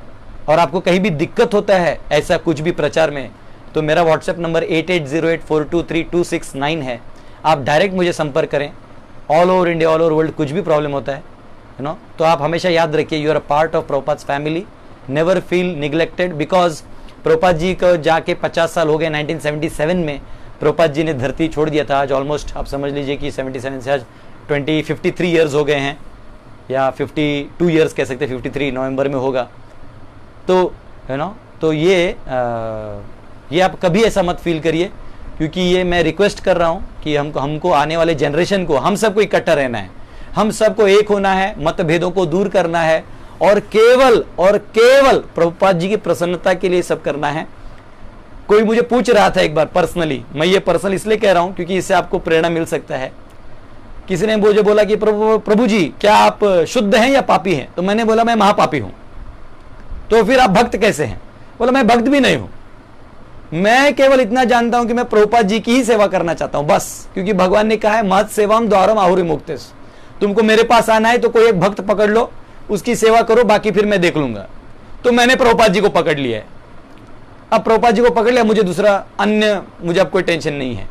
और आपको कहीं भी दिक्कत होता है ऐसा कुछ भी प्रचार में, तो मेरा व्हाट्सएप नंबर 8808423269 है। आप डायरेक्ट मुझे संपर्क करें। All over India, all over world कुछ भी प्रॉब्लम होता है, तो आप हमेशा याद रखिए, you are a part of Prabhupada's family. Never feel neglected, because Prabhupada ji को जाके 50 साल हो गए। 1977 में प्रभुपाद जी ने धरती छोड़ दिया था। आज ऑलमोस्ट आप समझ लीजिए कि 77 से आज 53 ईयर्स हो गए हैं, या 52 ईयर्स कह सकते हैं, 53 नवंबर में होगा। तो तो ये आप कभी ऐसा मत फील करिए, क्योंकि ये मैं रिक्वेस्ट कर रहा हूँ कि हमको आने वाले जनरेशन को, हम सबको इकट्ठा रहना है, हम सबको एक होना है, मतभेदों को दूर करना है और केवल प्रभुपाद जी की प्रसन्नता के लिए सब करना है। कोई मुझे पूछ रहा था एक बार पर्सनली, मैं ये पर्सनल इसलिए कह रहा हूं क्योंकि इससे आपको प्रेरणा मिल सकता है। किसी ने मुझे बोला कि प्रभु जी क्या आप शुद्ध हैं या पापी हैं? तो मैंने बोला मैं महापापी हूं। तो फिर आप भक्त कैसे हैं? बोला मैं भक्त भी नहीं हूं, मैं केवल इतना जानता हूं कि मैं प्रभुपाद जी की ही सेवा करना चाहता हूं, बस। क्योंकि भगवान ने कहा है महत सेवाम द्वारम आहुरि मुक्तेश, तुमको मेरे पास आना है तो कोई एक भक्त पकड़ लो, उसकी सेवा करो, बाकी फिर मैं देख लूंगा। तो मैंने प्रभुपाद जी को पकड़ लिया है। अब प्रभुपाद जी को पकड़ लिया, मुझे दूसरा अन्य, मुझे अब कोई टेंशन नहीं है।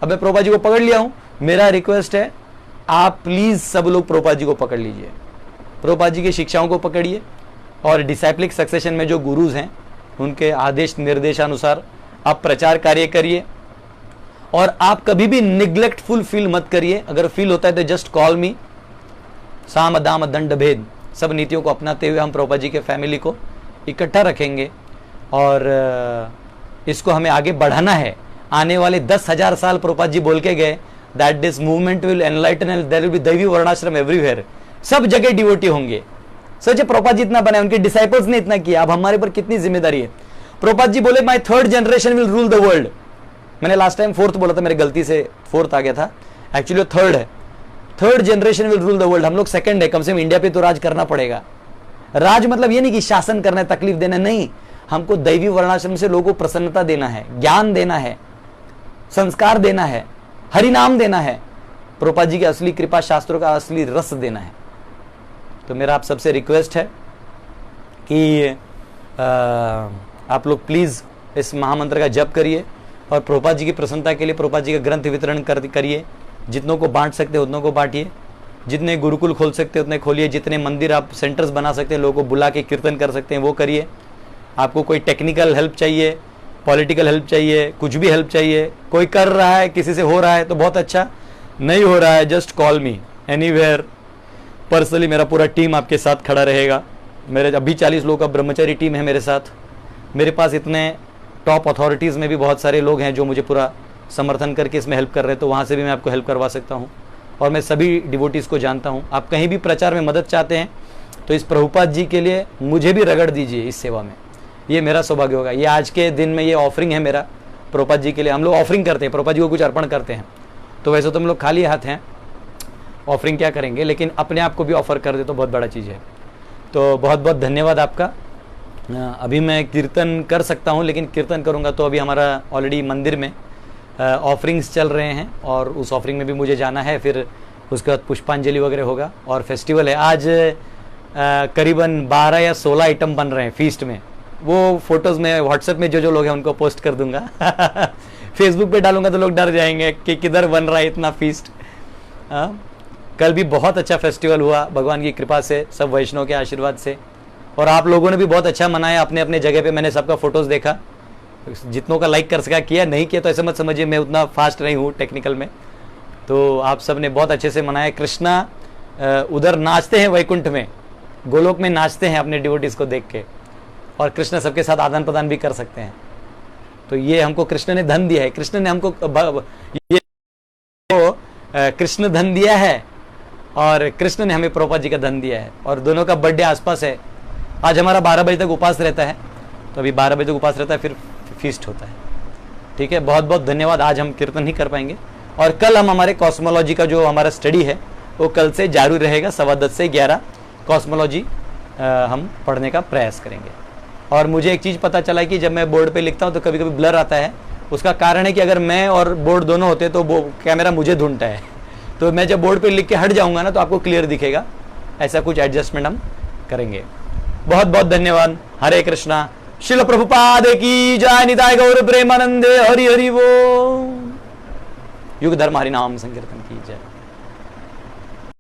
अब मैं प्रभुपाद जी को पकड़ लिया हूं, मेरा रिक्वेस्ट है आप प्लीज सब लोग प्रभुपाद जी को पकड़ लीजिए, प्रभुपाद जी की शिक्षाओं को पकड़िए और डिसाइप्लिक सक्सेशन में जो गुरुज हैं उनके आदेश निर्देशानुसार आप प्रचार कार्य करिए। और आप कभी भी निग्लेक्टफुल फील मत करिए, अगर फील होता है तो जस्ट कॉल मी। साम दाम दंड भेद सब नीतियों को अपनाते हुए हम प्रभुपाद जी के फैमिली को इकट्ठा रखेंगे और इसको हमें आगे बढ़ाना है। आने वाले 10,000 साल प्रभुपाद जी बोल के गए that this movement will enlighten and there will be दैवी वर्णाश्रम एवरीवेयर, सब जगह डिवोटी होंगे। सोचिए प्रभुपाद जी इतना बनाए, उनके डिसाइपल्स ने इतना किया, अब हमारे पर कितनी जिम्मेदारी है। प्रभुपाद जी बोले my third generation will rule the world. मैंने लास्ट टाइम फोर्थ बोला था, मेरे गलती से फोर्थ आ गया था, एक्चुअली थर्ड है। Third generation will rule the world, हम लोग सेकंड है, कम से कम इंडिया पे तो राज करना पड़ेगा। राज मतलब ये नहीं कि शासन करना है, तकलीफ देना, नहीं, हमको दैवी वर्णाश्रम से लोगों को प्रसन्नता देना है, ज्ञान देना है, संस्कार देना है, हरिनाम देना है, प्रभुपाद जी की असली कृपा, शास्त्रों का असली रस देना है। तो मेरा आप सबसे रिक्वेस्ट है कि आप लोग प्लीज इस महामंत्र का जप करिए और प्रभुपाद जी की प्रसन्नता के लिए प्रभुपाद जी का ग्रंथ वितरण करिए। जितनों को बांट सकते हैं उतनों को बांटिए, जितने गुरुकुल खोल सकते हैं उतने खोलिए, जितने मंदिर आप सेंटर्स बना सकते हैं, लोगों को बुला के कीर्तन कर सकते हैं वो करिए। आपको कोई टेक्निकल हेल्प चाहिए, पॉलिटिकल हेल्प चाहिए, कुछ भी हेल्प चाहिए, कोई कर रहा है, किसी से हो रहा है तो बहुत अच्छा, नहीं हो रहा है जस्ट कॉल मी एनीवेयर। पर्सनली मेरा पूरा टीम आपके साथ खड़ा रहेगा। मेरे अभी 40 लोगों का ब्रह्मचारी टीम है मेरे साथ। मेरे पास इतने टॉप अथॉरिटीज़ में भी बहुत सारे लोग हैं जो मुझे पूरा समर्थन करके इसमें हेल्प कर रहे हैं, तो वहाँ से भी मैं आपको हेल्प करवा सकता हूँ। और मैं सभी डिवोटीज़ को जानता हूँ। आप कहीं भी प्रचार में मदद चाहते हैं तो इस प्रभुपाद जी के लिए मुझे भी रगड़ दीजिए इस सेवा में, ये मेरा सौभाग्य होगा। ये आज के दिन में ये ऑफरिंग है मेरा प्रभुपाद जी के लिए। हम लोग ऑफरिंग करते हैं, प्रभुपाद जी को कुछ अर्पण करते हैं, तो वैसे तो हम लोग खाली हाथ हैं, ऑफरिंग क्या करेंगे, लेकिन अपने आप को भी ऑफर कर दे तो बहुत बड़ा चीज़ है। तो बहुत बहुत धन्यवाद आपका। अभी मैं कीर्तन कर सकता हूँ, लेकिन कीर्तन करूँगा तो अभी हमारा ऑलरेडी मंदिर में ऑफरिंग्स चल रहे हैं और उस ऑफरिंग में भी मुझे जाना है, फिर उसके बाद पुष्पांजलि वगैरह होगा और फेस्टिवल है। आज करीबन 12 या 16 आइटम बन रहे हैं फीस्ट में। वो फोटोज़ में व्हाट्सएप में जो लोग हैं उनको पोस्ट कर दूंगा फेसबुक पे डालूंगा तो लोग डर जाएंगे कि किधर बन रहा है इतना फीस्ट। कल भी बहुत अच्छा फेस्टिवल हुआ भगवान की कृपा से, सब वैष्णव के आशीर्वाद से, और आप लोगों ने भी बहुत अच्छा मनाया अपने अपने जगह पे। मैंने सबका फोटोज़ देखा, जितनों का लाइक कर सका किया, नहीं किया तो ऐसे मत समझिए मैं उतना फास्ट नहीं हूँ टेक्निकल में। तो आप सब ने बहुत अच्छे से मनाया। कृष्णा उधर नाचते हैं वैकुंठ में, गोलोक में नाचते हैं अपने डिवोटीज को देख के, और कृष्ण सबके साथ आदान प्रदान भी कर सकते हैं। तो ये हमको कृष्ण ने धन दिया है, कृष्ण ने हमको ये कृष्ण धन दिया है और कृष्ण ने हमें प्रभुपाद जी का धन दिया है, और दोनों का बर्थडे आसपास है। आज हमारा 12 बजे तक उपास रहता है, तो अभी 12 बजे तक उपास रहता है, फिर फीस्ट होता है। ठीक है, बहुत बहुत धन्यवाद। आज हम कीर्तन नहीं कर पाएंगे और कल हम हमारे कॉस्मोलॉजी का जो हमारा स्टडी है वो कल से जारी रहेगा। 10:15 से 11 कॉस्मोलॉजी हम पढ़ने का प्रयास करेंगे। और मुझे एक चीज़ पता चला कि जब मैं बोर्ड पे लिखता हूँ तो कभी कभी ब्लर आता है। उसका कारण है कि अगर मैं और बोर्ड दोनों होते तो वो कैमरा मुझे ढूंढता है, तो मैं जब बोर्ड पे लिख के हट जाऊंगा ना तो आपको क्लियर दिखेगा। ऐसा कुछ एडजस्टमेंट हम करेंगे। बहुत बहुत धन्यवाद। हरे कृष्णा। शिल प्रभुपाद की जय। निताय गौर प्रेमानंदे। हरि हरि वो। युग धर्म हरि नाम संकीर्तन की जय।